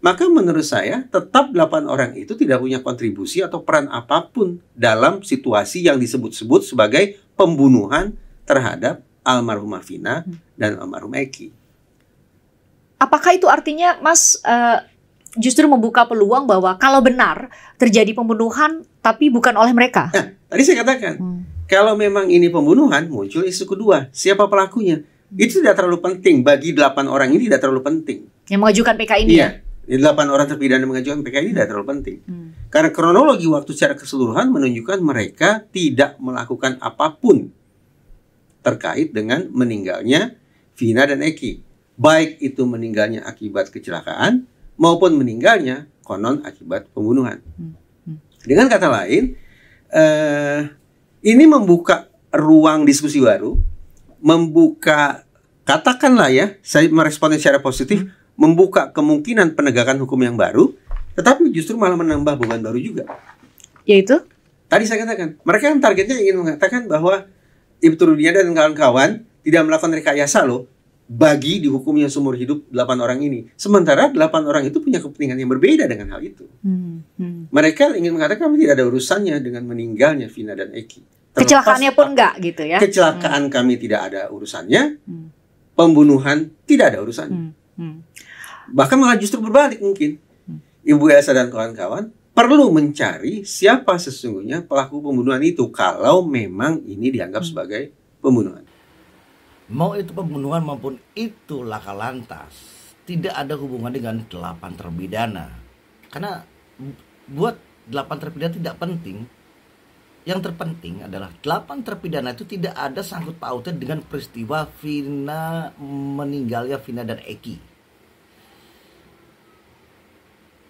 maka menurut saya tetap 8 orang itu tidak punya kontribusi atau peran apapun dalam situasi yang disebut-sebut sebagai pembunuhan terhadap almarhumah Vina dan almarhum Eki. Apakah itu artinya, Mas, justru membuka peluang bahwa kalau benar terjadi pembunuhan tapi bukan oleh mereka? Nah, tadi saya katakan, kalau memang ini pembunuhan, muncul isu kedua, siapa pelakunya? Itu tidak terlalu penting, bagi 8 orang ini tidak terlalu penting. Yang mengajukan PK ini? Iya. 8 orang terpidana mengajukan PK ini tidak terlalu penting. Karena kronologi waktu secara keseluruhan menunjukkan mereka tidak melakukan apapun terkait dengan meninggalnya Vina dan Eki. Baik itu meninggalnya akibat kecelakaan maupun meninggalnya konon akibat pembunuhan. Dengan kata lain, ini membuka ruang diskusi baru, membuka, katakanlah ya, saya meresponnya secara positif, membuka kemungkinan penegakan hukum yang baru, tetapi justru malah menambah beban baru juga. Yaitu? Tadi saya katakan, mereka yang targetnya ingin mengatakan bahwa Ibtu Rudiana dan kawan-kawan tidak melakukan rekayasa loh, bagi dihukumnya seumur hidup 8 orang ini. Sementara 8 orang itu punya kepentingan yang berbeda dengan hal itu. Mereka ingin mengatakan kami tidak ada urusannya dengan meninggalnya Vina dan Eki. Kecelakaannya pun enggak gitu ya. Kecelakaan kami tidak ada urusannya. Pembunuhan tidak ada urusannya. Bahkan malah justru berbalik mungkin. Ibu Elsa dan kawan-kawan perlu mencari siapa sesungguhnya pelaku pembunuhan itu kalau memang ini dianggap sebagai pembunuhan. Mau itu pembunuhan maupun itu laka lantas, tidak ada hubungan dengan 8 terpidana. Karena buat 8 terpidana tidak penting. Yang terpenting adalah 8 terpidana itu tidak ada sangkut pautnya dengan peristiwa Vina, meninggalnya Vina dan Eki.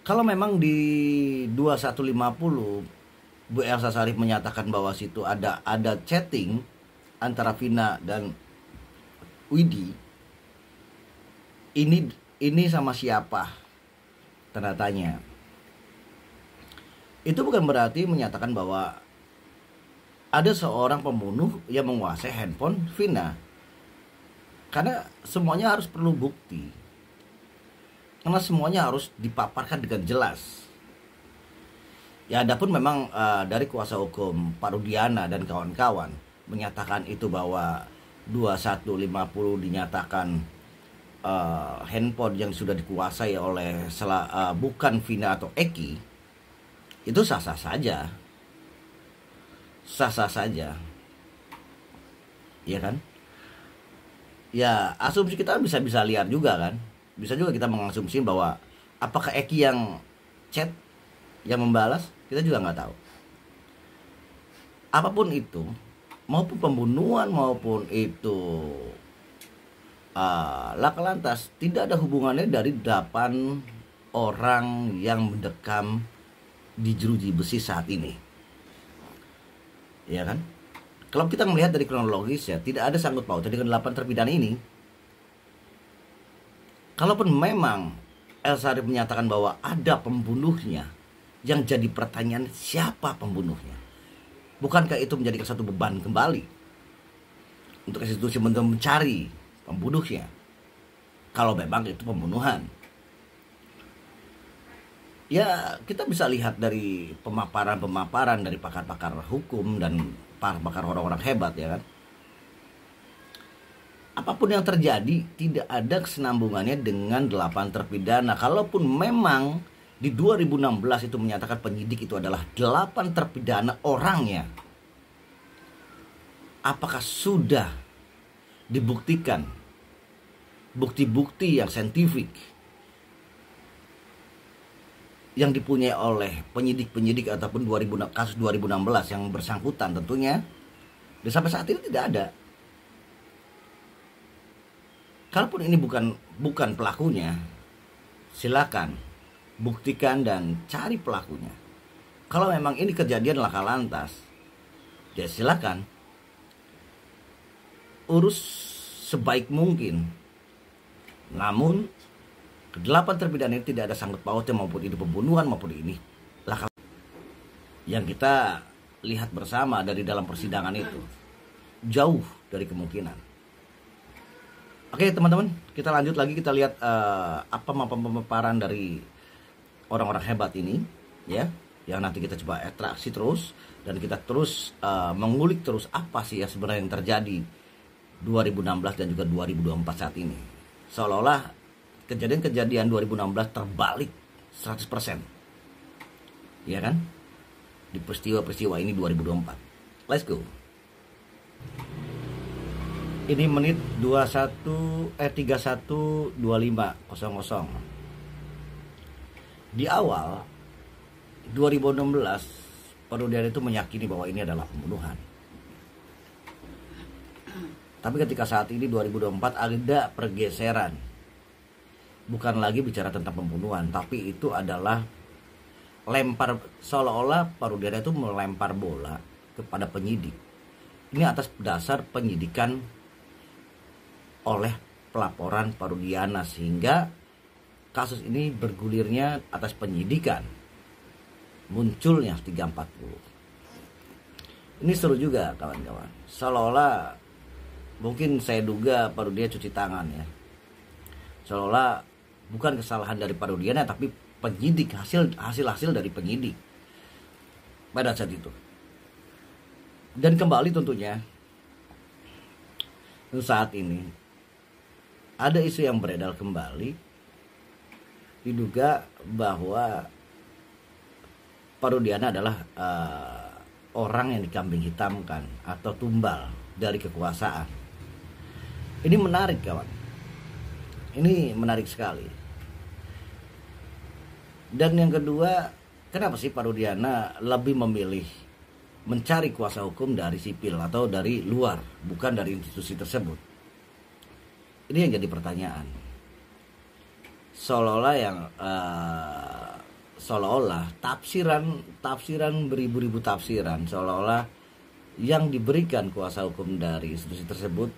Kalau memang di 2150 Bu Elsa Sharif menyatakan bahwa situ ada chatting antara Vina dan Widi, ini sama siapa? Tanda tanya. Itu bukan berarti menyatakan bahwa ada seorang pembunuh yang menguasai handphone Vina. Karena semuanya harus perlu bukti. Karena semuanya harus dipaparkan dengan jelas. Ya, adapun memang dari kuasa hukum Pak Rudiana dan kawan-kawan menyatakan itu bahwa 2150 dinyatakan handphone yang sudah dikuasai oleh bukan Vina atau Eki, itu sah-sah saja. Sah-sah saja. Iya kan? Ya, asumsi kita bisa lihat juga kan. Bisa juga kita mengasumsi bahwa apakah Eki yang chat, yang membalas, kita juga nggak tahu. Apapun itu, maupun pembunuhan maupun itu laka lantas, tidak ada hubungannya dari 8 orang yang mendekam di jeruji besi saat ini. Ya kan? Kalau kita melihat dari kronologis ya, tidak ada sangkut pautnya dengan 8 terpidana ini. Kalaupun memang Elsa Sharif menyatakan bahwa ada pembunuhnya, yang jadi pertanyaan siapa pembunuhnya? Bukankah itu menjadikan satu beban kembali untuk institusi mencari pembunuhnya? Kalau memang itu pembunuhan. Ya, kita bisa lihat dari pemaparan dari pakar-pakar hukum dan pakar orang-orang hebat, ya kan. Apapun yang terjadi tidak ada kesinambungannya dengan 8 terpidana. Kalaupun memang di 2016 itu menyatakan penyidik itu adalah 8 terpidana orangnya, apakah sudah dibuktikan bukti-bukti yang saintifik yang dipunyai oleh penyidik-penyidik ataupun kasus 2016 yang bersangkutan? Tentunya dan sampai saat ini tidak ada. Kalaupun ini bukan pelakunya, silakan buktikan dan cari pelakunya. Kalau memang ini kejadian laka lantas, ya silakan urus sebaik mungkin. Namun ke-8 terpidana ini tidak ada sangkut pautnya maupun ini pembunuhan maupun ini laka yang kita lihat bersama dari dalam persidangan itu jauh dari kemungkinan. Oke teman-teman, kita lanjut lagi, kita lihat apa pemaparan dari orang-orang hebat ini, ya, yang nanti kita coba interaksi terus dan kita terus mengulik terus apa sih ya sebenarnya yang terjadi 2016 dan juga 2024 saat ini. Seolah-olah kejadian-kejadian 2016 terbalik 100%, ya kan? Di peristiwa-peristiwa ini 2024. Let's go. Ini menit 31:31:25:00. Di awal 2016 Perludiana itu meyakini bahwa ini adalah pembunuhan. Tapi ketika saat ini 2024 ada pergeseran. Bukan lagi bicara tentang pembunuhan, tapi itu adalah lempar, seolah-olah Perludiana itu melempar bola kepada penyidik. Ini atas dasar penyidikan oleh pelaporan Perludiana, sehingga kasus ini bergulirnya atas penyidikan. Munculnya 340. Ini seru juga kawan-kawan. Seolah-olah mungkin saya duga Perludiana cuci tangan ya. Seolah bukan kesalahan dari Perludiana, tapi penyidik, hasil dari penyidik pada saat itu. Dan kembali tentunya saat ini ada isu yang beredar kembali, diduga bahwa Perludiana adalah orang yang dikambing hitamkan atau tumbal dari kekuasaan. Ini menarik kawan, ini menarik sekali. Dan yang kedua, kenapa sih Perludiana lebih memilih mencari kuasa hukum dari sipil atau dari luar, bukan dari institusi tersebut? Ini yang jadi pertanyaan. Seolah-olah tafsiran beribu-ribu tafsiran, seolah-olah yang diberikan kuasa hukum dari institusi tersebut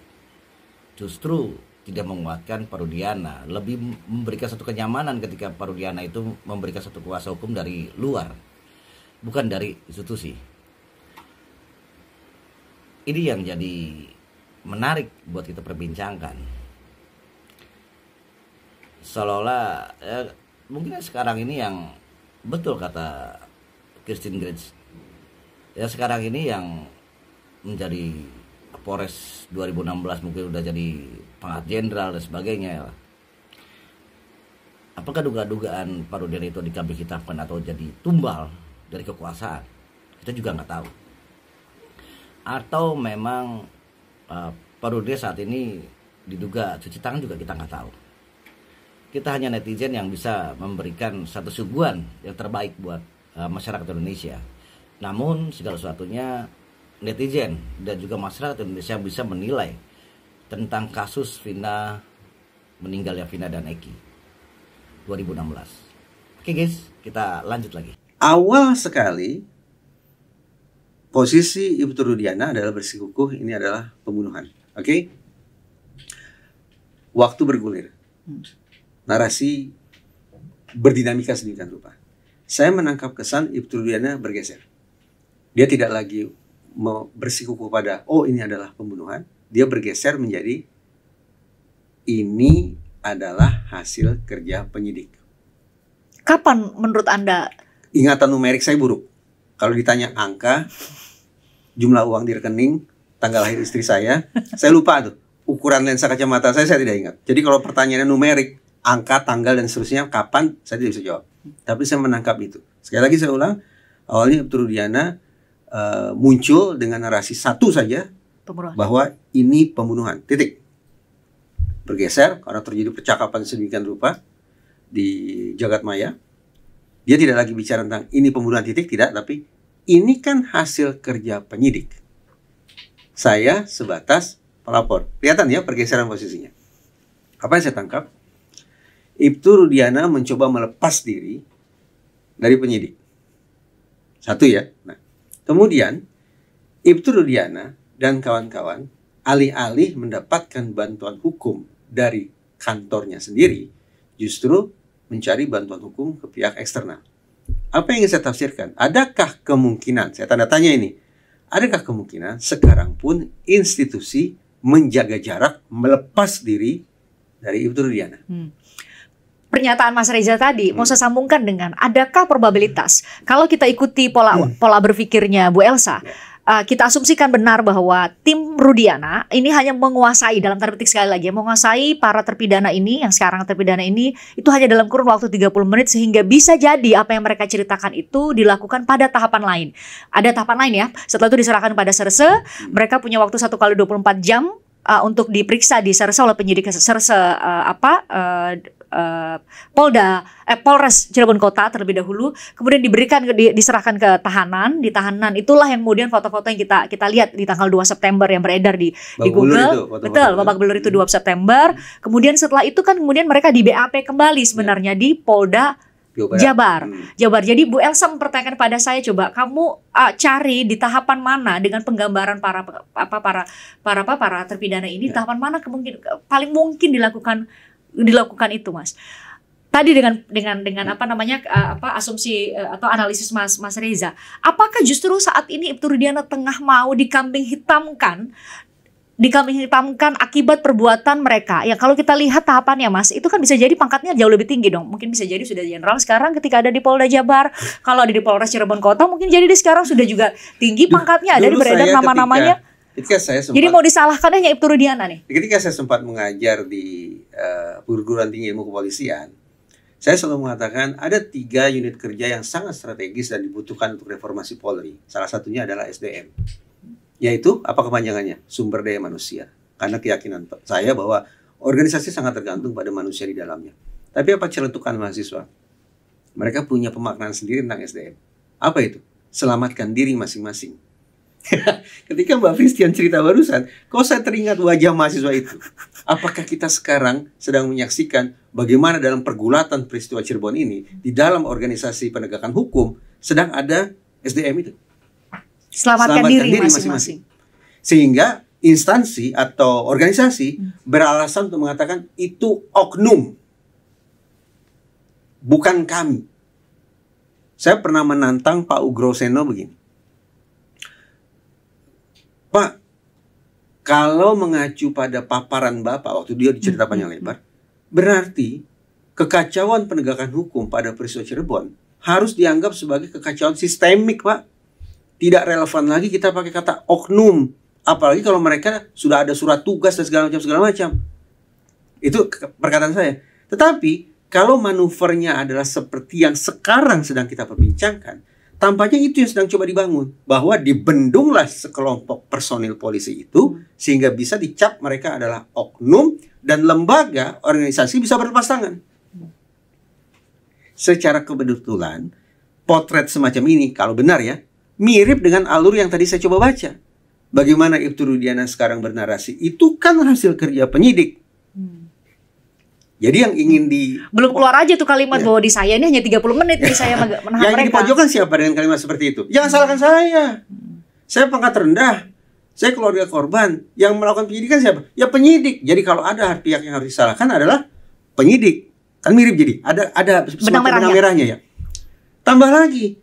justru tidak menguatkan Perludiana, lebih memberikan satu kenyamanan ketika Perludiana itu memberikan satu kuasa hukum dari luar, bukan dari institusi. Ini yang jadi menarik buat kita perbincangkan. Seolah-olah mungkin sekarang ini yang betul kata Kirsten Gretsch, ya sekarang ini yang menjadi Polres 2016 mungkin udah jadi pangkat jenderal dan sebagainya. Apakah dugaan Perludiana itu dikambing hitamkan atau jadi tumbal dari kekuasaan? Kita juga nggak tahu. Atau memang Perludiana saat ini diduga cuci tangan, juga kita nggak tahu. Kita hanya netizen yang bisa memberikan satu suguhan yang terbaik buat masyarakat Indonesia. Namun segala sesuatunya netizen dan juga masyarakat Indonesia bisa menilai tentang kasus meninggalnya Vina dan Eki 2016. Oke guys, kita lanjut lagi. Awal sekali posisi Ibu Perludiana adalah bersikukuh ini adalah pembunuhan. Oke? Waktu bergulir. Narasi berdinamika sedemikian rupa. Saya menangkap kesan Ibu Perludiana bergeser. Dia tidak lagi bersikukuh pada ini adalah pembunuhan. Dia bergeser menjadi ini adalah hasil kerja penyidik. Kapan menurut Anda? Ingatan numerik saya buruk. Kalau ditanya angka, jumlah uang di rekening, tanggal lahir istri saya lupa tuh. Ukuran lensa kacamata saya tidak ingat. Jadi kalau pertanyaannya numerik, angka, tanggal dan seterusnya, kapan, saya tidak bisa jawab. Tapi saya menangkap itu. Sekali lagi saya ulang, awalnya Ibu Perludiana muncul dengan narasi satu saja, pembunuhan, bahwa ini pembunuhan, titik. Bergeser karena terjadi percakapan sedemikian rupa di jagat maya. Dia tidak lagi bicara tentang ini pembunuhan, titik, tidak, tapi ini kan hasil kerja penyidik. Saya sebatas pelapor. Kelihatan ya pergeseran posisinya. Apa yang saya tangkap? Ibu Perludiana mencoba melepas diri dari penyidik. Satu ya. Nah, kemudian Ibu Perludiana dan kawan-kawan alih-alih mendapatkan bantuan hukum dari kantornya sendiri, justru mencari bantuan hukum ke pihak eksternal. Apa yang ingin saya tafsirkan? Adakah kemungkinan, saya tanda tanya ini, adakah kemungkinan sekarang pun institusi menjaga jarak, melepas diri dari Ibu Perludiana? Pernyataan Mas Reza tadi mau saya sambungkan dengan adakah probabilitas kalau kita ikuti pola berpikirnya Bu Elsa, kita asumsikan benar bahwa tim Rudiana ini hanya menguasai, dalam tanda petik sekali lagi, menguasai para terpidana ini, yang sekarang terpidana ini, itu hanya dalam kurun waktu 30 menit, sehingga bisa jadi apa yang mereka ceritakan itu dilakukan pada tahapan lain. Ada tahapan lain ya, setelah itu diserahkan pada Serse, mereka punya waktu 1 kali 24 jam untuk diperiksa di Serse oleh penyidik Serse Polres Cirebon Kota terlebih dahulu, kemudian diserahkan ke tahanan. Di tahanan itulah yang kemudian foto-foto yang kita lihat di tanggal 2 September yang beredar di Google. Betul, babak belur itu 2 September. Kemudian setelah itu kan kemudian mereka di BAP kembali sebenarnya di Polda Jabar. Jadi Bu Elsa mempertanyakan pada saya, coba kamu cari di tahapan mana dengan penggambaran para terpidana ini, tahapan mana paling mungkin dilakukan itu, Mas. Tadi dengan asumsi atau analisis Mas Reza, apakah justru saat ini Ibtu Rudiana tengah mau dikambing hitamkan akibat perbuatan mereka? Ya kalau kita lihat tahapannya, Mas, itu kan bisa jadi pangkatnya jauh lebih tinggi dong. Mungkin bisa jadi sudah jenderal sekarang ketika ada di Polda Jabar. Kalau ada di Polres Cirebon Kota mungkin jadi sekarang sudah juga tinggi pangkatnya, ada di beredar nama-namanya. Jadi mau disalahkan hanya Ibtu Rudiana nih. Ketika saya sempat mengajar di perguruan tinggi ilmu kepolisian, saya selalu mengatakan ada 3 unit kerja yang sangat strategis dan dibutuhkan untuk reformasi Polri. Salah satunya adalah SDM. Yaitu apa kepanjangannya? Sumber daya manusia. Karena keyakinan saya bahwa organisasi sangat tergantung pada manusia di dalamnya. Tapi apa celetukan mahasiswa? Mereka punya pemaknaan sendiri tentang SDM. Apa itu? Selamatkan diri masing-masing. Ketika Mbak Christian cerita barusan, kok saya teringat wajah mahasiswa itu. Apakah kita sekarang sedang menyaksikan bagaimana dalam pergulatan peristiwa Cirebon ini, di dalam organisasi penegakan hukum sedang ada SDM itu? Selamatkan diri masing-masing. Sehingga instansi atau organisasi beralasan untuk mengatakan itu oknum, bukan kami. Saya pernah menantang Pak Ugroseno begini, Pak, kalau mengacu pada paparan Bapak waktu dia dicerita panjang lebar, berarti kekacauan penegakan hukum pada peristiwa Cirebon harus dianggap sebagai kekacauan sistemik, Pak. Tidak relevan lagi kita pakai kata oknum, apalagi kalau mereka sudah ada surat tugas dan segala macam. Itu perkataan saya. Tetapi kalau manuvernya adalah seperti yang sekarang sedang kita perbincangkan, tampaknya itu yang sedang coba dibangun, bahwa dibendunglah sekelompok personil polisi itu sehingga bisa dicap mereka adalah oknum dan lembaga organisasi bisa berlepas tangan. Secara kebetulan potret semacam ini kalau benar ya, mirip dengan alur yang tadi saya coba baca. Bagaimana Ibtu Rudiana sekarang bernarasi, itu kan hasil kerja penyidik. Jadi yang ingin belum keluar aja tuh kalimat bahwa di saya ini hanya 30 menit nih saya menahan mereka. Yang dipojokkan siapa dengan kalimat seperti itu? Jangan salahkan saya. Saya pangkat rendah. Saya keluarga korban. Yang melakukan penyidikan siapa? Ya penyidik. Jadi kalau ada pihak yang harus disalahkan adalah penyidik. Kan mirip jadi. Ada benang merahnya ya. Tambah lagi,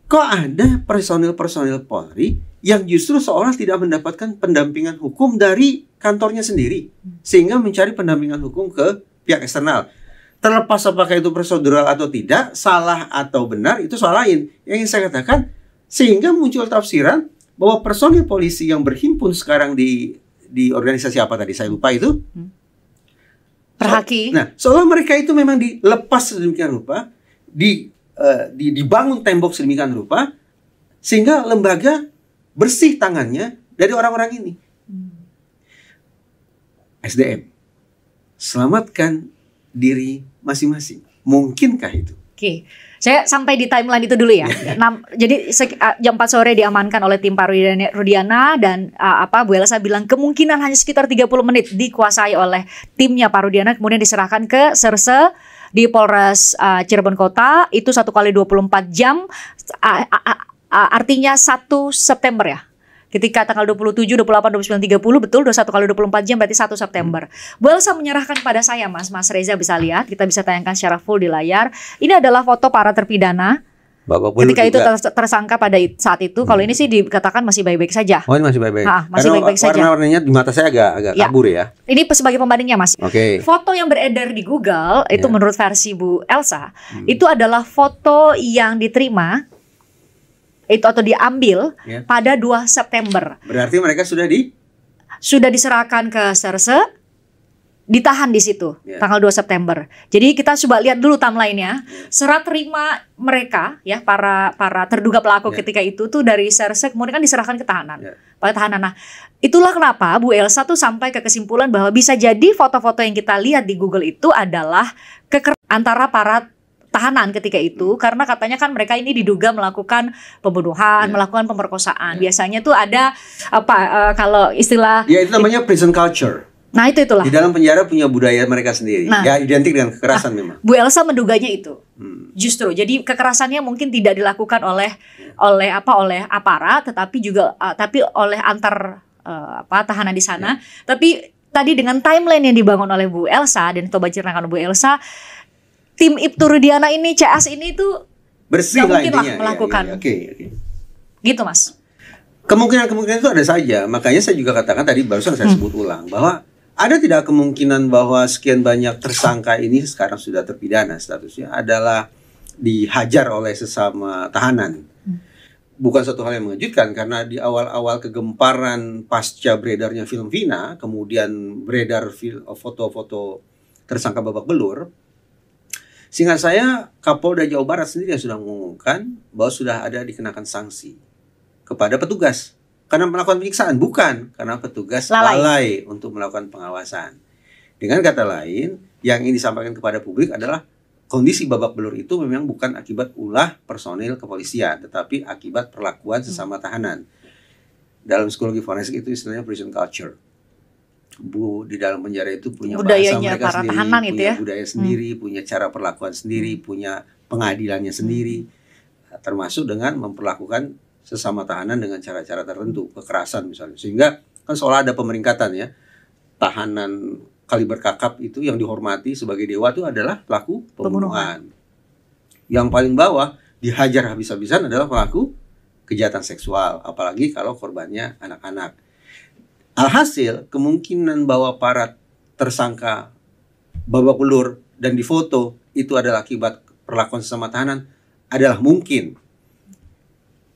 kok ada personil-personil Polri yang justru seolah tidak mendapatkan pendampingan hukum dari kantornya sendiri, sehingga mencari pendampingan hukum ke pihak eksternal. Terlepas apakah itu prosedural atau tidak, salah atau benar, itu soal lain. Yang ingin saya katakan, sehingga muncul tafsiran bahwa personil polisi yang berhimpun sekarang di organisasi apa tadi, saya lupa itu. Perhaki. Seolah mereka itu memang dilepas sedemikian rupa, dibangun tembok sedemikian rupa, sehingga lembaga bersih tangannya dari orang-orang ini. SDM. Selamatkan diri masing-masing. Mungkinkah itu? Oke. Saya sampai di timeline itu dulu ya. Jadi jam 4 sore diamankan oleh tim Pak Rudiana dan Bu Elsa bilang kemungkinan hanya sekitar 30 menit dikuasai oleh timnya Pak Rudiana, kemudian diserahkan ke Serse di Polres Cirebon Kota. Itu 1 kali 24 jam, artinya 1 September ya. Ketika tanggal 27, 28, 29, 30, betul 21 kali 24 jam berarti 1 September. Bu Elsa menyerahkan pada saya, Mas Reza bisa lihat, kita bisa tayangkan secara full di layar. Ini adalah foto para terpidana. Ketika itu tersangka pada saat itu, kalau ini sih dikatakan masih baik-baik saja. Oh, ini masih baik-baik. Masih baik-baik saja. Warna-warnanya di mata saya agak kabur ya. Ini sebagai pembandingnya, Mas. Oke. Foto yang beredar di Google itu menurut versi Bu Elsa, itu adalah foto yang diterima itu atau diambil pada 2 September. Berarti mereka sudah diserahkan ke Serse ditahan di situ tanggal 2 September. Jadi kita coba lihat dulu timeline-nya. Serat terima mereka ya para terduga pelaku ketika itu tuh dari Serse kemudian kan diserahkan ke tahanan. Pada tahanan. Nah, itulah kenapa Bu Elsa tuh sampai ke kesimpulan bahwa bisa jadi foto-foto yang kita lihat di Google itu adalah antara para tahanan ketika itu, karena katanya kan mereka ini diduga melakukan pembunuhan, melakukan pemerkosaan. Biasanya tuh ada kalau istilah itu namanya prison culture. Nah itulah. Di dalam penjara punya budaya mereka sendiri. Ya identik dengan kekerasan memang. Bu Elsa menduganya itu. Justru jadi kekerasannya mungkin tidak dilakukan oleh aparat, tetapi juga tapi oleh antar tahanan di sana. Tapi tadi dengan timeline yang dibangun oleh Bu Elsa dan coba ceritakan Bu Elsa, tim Ibtu Rudiana ini, CS ini tuh bersih lah mungkin intinya. Melakukan. Oke. Gitu Mas. Kemungkinan itu ada saja. Makanya saya juga katakan tadi barusan saya sebut ulang bahwa ada tidak kemungkinan bahwa sekian banyak tersangka ini sekarang sudah terpidana statusnya adalah dihajar oleh sesama tahanan. Bukan suatu hal yang mengejutkan karena di awal-awal kegemparan pasca beredarnya film Vina, kemudian beredar foto-foto tersangka babak belur. Seingat saya Kapolda Jawa Barat sendiri yang sudah mengumumkan bahwa sudah ada dikenakan sanksi kepada petugas. Karena melakukan penyiksaan, bukan karena petugas lalai untuk melakukan pengawasan. Dengan kata lain, yang ingin disampaikan kepada publik adalah kondisi babak belur itu memang bukan akibat ulah personil kepolisian, tetapi akibat perlakuan sesama tahanan. Dalam psikologi forensik itu istilahnya prison culture. Di dalam penjara itu punya bahasa mereka sendiri, punya budaya sendiri, punya cara perlakuan sendiri, punya pengadilannya sendiri, termasuk dengan memperlakukan sesama tahanan dengan cara-cara tertentu, kekerasan misalnya. Sehingga kan seolah ada pemeringkatan ya. Tahanan kaliber kakap itu yang dihormati sebagai dewa itu adalah pelaku pembunuhan. Yang paling bawah dihajar habis-habisan adalah pelaku kejahatan seksual, apalagi kalau korbannya anak-anak. Alhasil kemungkinan bahwa para tersangka babak belur dan difoto itu adalah akibat perlakuan sesama tahanan adalah mungkin.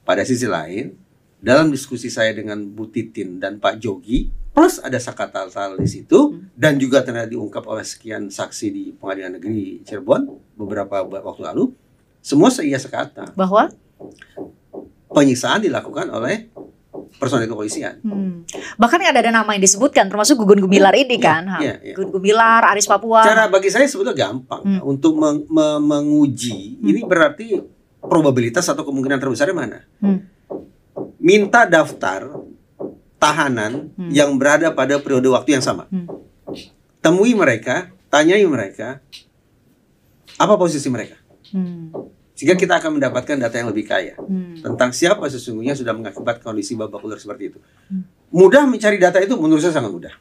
Pada sisi lain, dalam diskusi saya dengan Bu Titin dan Pak Jogi, plus ada Sakatal di situ, dan juga ternyata diungkap oleh sekian saksi di Pengadilan Negeri Cirebon beberapa waktu lalu, semua seia sekata bahwa penyiksaan dilakukan oleh personil kepolisian. Bahkan ada nama yang disebutkan, termasuk Gugun Gumilar ini kan, Gugun Gumilar, Aris Papua. Cara bagi saya sebetulnya gampang untuk menguji. Ini berarti probabilitas atau kemungkinan terbesarnya mana? Minta daftar tahanan yang berada pada periode waktu yang sama. Temui mereka, tanyai mereka, apa posisi mereka. Sehingga kita akan mendapatkan data yang lebih kaya tentang siapa sesungguhnya sudah mengakibat kondisi babak belur seperti itu. Mudah mencari data itu, menurut saya sangat mudah.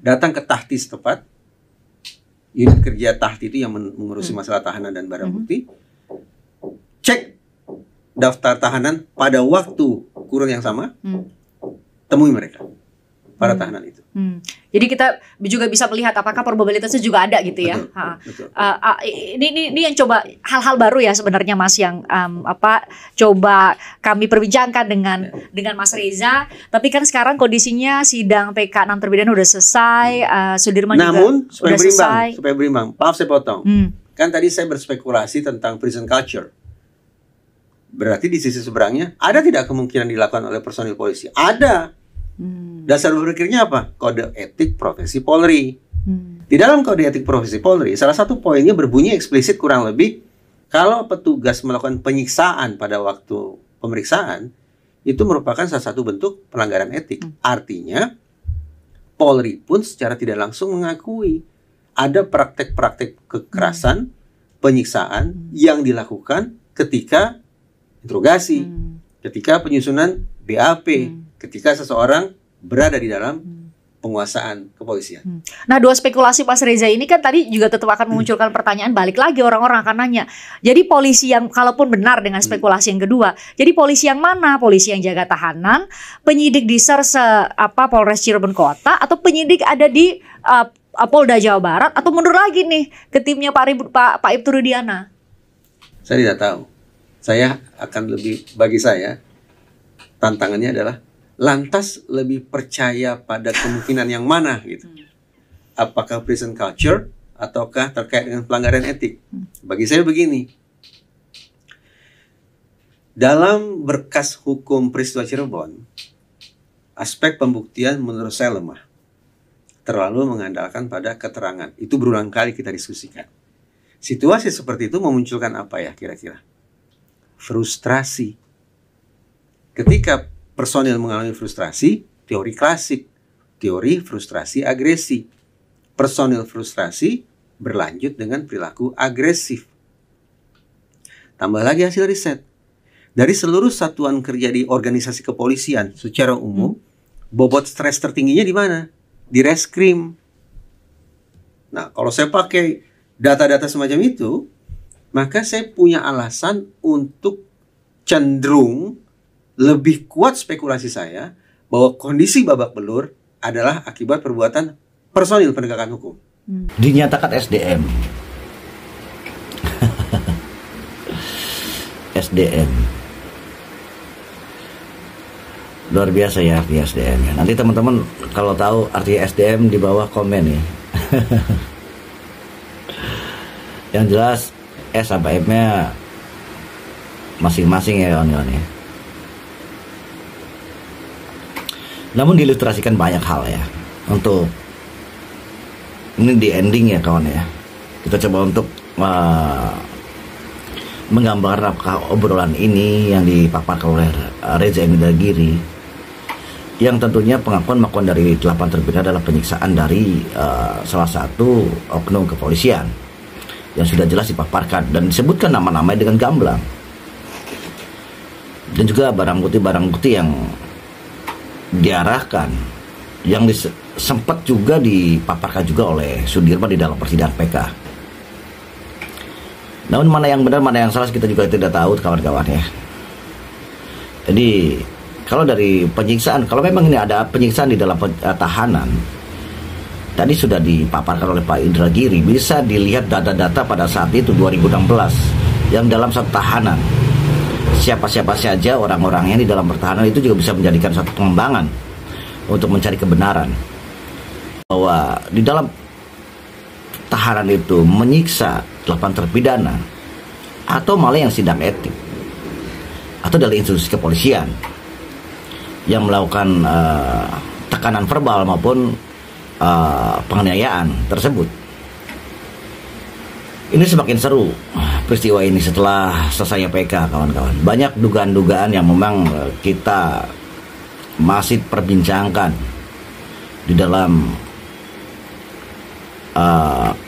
Datang ke Tahti setempat, unit kerja Tahti itu yang mengurusi masalah tahanan dan barang bukti. Cek daftar tahanan pada waktu kurun yang sama, temui mereka, para tahanan itu. Jadi kita juga bisa melihat apakah probabilitasnya juga ada gitu ya. Betul. Ini yang coba hal-hal baru ya sebenarnya Mas yang coba kami perbincangkan dengan Mas Reza. Tapi kan sekarang kondisinya sidang PK 6 terpidana udah selesai, Sudirman Namun, juga udah selesai. Supaya berimbang, maaf saya potong. Kan tadi saya berspekulasi tentang prison culture. Berarti di sisi seberangnya ada tidak kemungkinan dilakukan oleh personil polisi? Ada. Dasar berpikirnya apa? Kode etik profesi Polri. Di dalam kode etik profesi Polri, salah satu poinnya berbunyi eksplisit kurang lebih, kalau petugas melakukan penyiksaan pada waktu pemeriksaan, itu merupakan salah satu bentuk pelanggaran etik. Artinya, Polri pun secara tidak langsung mengakui ada praktek-praktek kekerasan, penyiksaan yang dilakukan ketika interogasi, ketika penyusunan BAP, ketika seseorang berada di dalam penguasaan kepolisian. Nah, dua spekulasi Mas Reza ini kan tadi juga tetap akan memunculkan pertanyaan, balik lagi orang-orang akan nanya. Jadi polisi yang, kalaupun benar dengan spekulasi yang kedua, jadi polisi yang mana? Polisi yang jaga tahanan, penyidik di Serse Polres Cirebon Kota, atau penyidik ada di Polda Jawa Barat, atau mundur lagi nih ke timnya Pak Ibtu Rudiana? Saya tidak tahu. Saya akan bagi saya tantangannya adalah lantas lebih percaya pada kemungkinan yang mana gitu. apakah prison culture ataukah terkait dengan pelanggaran etik. Bagi saya begini, dalam berkas hukum peristiwa Cirebon, aspek pembuktian menurut saya lemah, terlalu mengandalkan pada keterangan. Itu berulang kali kita diskusikan. Situasi seperti itu memunculkan apa ya kira-kira? Frustrasi. Ketika personil mengalami frustrasi, teori klasik, teori frustrasi agresi. Personil frustrasi berlanjut dengan perilaku agresif. Tambah lagi hasil riset. Dari seluruh satuan kerja di organisasi kepolisian secara umum, bobot stres tertingginya di mana? Di reskrim. Nah, kalau saya pakai data-data semacam itu, maka saya punya alasan untuk cenderung lebih kuat spekulasi saya bahwa kondisi babak belur adalah akibat perbuatan personil penegakan hukum. Dinyatakan SDM. SDM. Luar biasa ya arti SDM ya. Nanti teman-teman kalau tahu arti SDM di bawah komen ya. Yang jelas S sampai M-nya masing-masing ya kawan-kawan ya. Namun diilustrasikan banyak hal ya. Untuk ini di ending ya kawan ya. Kita coba untuk menggambarkan apakah obrolan ini yang dipaparkan oleh Reza Indragiri, yang tentunya pengakuan dari 8 terpidana adalah penyiksaan dari salah satu oknum kepolisian yang sudah jelas dipaparkan dan disebutkan nama-namanya dengan gamblang, dan juga barang bukti yang diarahkan yang sempat juga dipaparkan juga oleh Sudirman di dalam persidangan PK. Namun mana yang benar mana yang salah kita juga tidak tahu kawan-kawan ya. Jadi kalau dari penyiksaan, kalau memang ini ada penyiksaan di dalam tahanan, tadi sudah dipaparkan oleh Pak Indragiri, bisa dilihat data-data pada saat itu 2016 yang dalam satu tahanan. Siapa-siapa saja orang-orangnya di dalam pertahanan itu juga bisa menjadikan satu pengembangan untuk mencari kebenaran bahwa di dalam tahanan itu menyiksa 8 terpidana atau malah yang sidang etik atau dari institusi kepolisian yang melakukan tekanan verbal maupun penganiayaan tersebut. Ini semakin seru peristiwa ini setelah selesainya PK kawan-kawan. Banyak dugaan-dugaan yang memang kita masih perbincangkan di dalam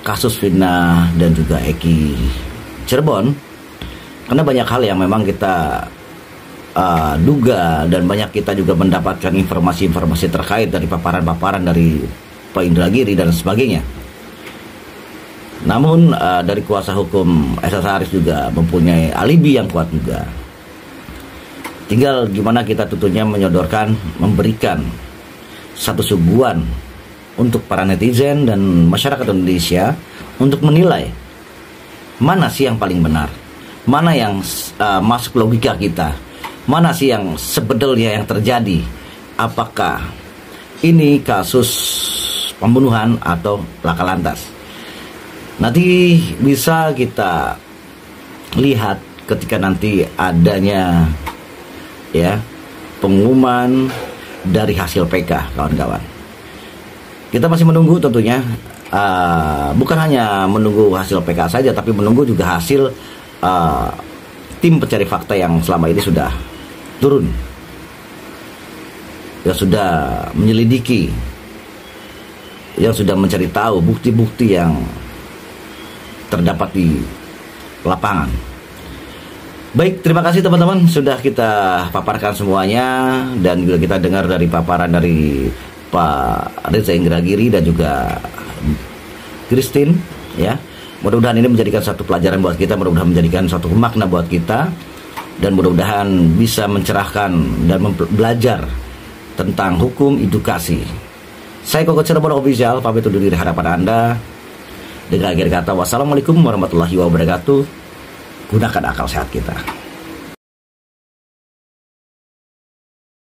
kasus Vina dan juga Eki Cirebon, karena banyak hal yang memang kita duga dan banyak kita juga mendapatkan informasi-informasi terkait dari paparan-paparan dari Pak Indragiri dan sebagainya. Namun dari kuasa hukum Elsa Sharif juga mempunyai alibi yang kuat juga. Tinggal gimana kita tentunya menyodorkan, memberikan satu suguhan untuk para netizen dan masyarakat Indonesia untuk menilai mana sih yang paling benar, mana yang masuk logika kita, mana sih yang sebetulnya yang terjadi, apakah ini kasus pembunuhan atau laka lantas. Nanti bisa kita lihat ketika nanti adanya ya pengumuman dari hasil PK kawan-kawan. Kita masih menunggu tentunya, bukan hanya menunggu hasil PK saja, tapi menunggu juga hasil tim pencari fakta yang selama ini sudah turun, yang sudah menyelidiki, yang sudah mencari tahu bukti-bukti yang terdapat di lapangan. Baik, terima kasih teman-teman sudah kita paparkan semuanya, dan juga kita dengar dari paparan dari Pak Reza Indragiri dan juga Christine ya. Mudah-mudahan ini menjadikan satu pelajaran buat kita, mudah-mudahan menjadikan suatu makna buat kita, dan mudah-mudahan bisa mencerahkan dan belajar tentang hukum edukasi. Saya Koko Cirebon Official, pamit undur diri hadapan Anda dengan akhir kata wassalamualaikum warahmatullahi wabarakatuh. Gunakan akal sehat kita.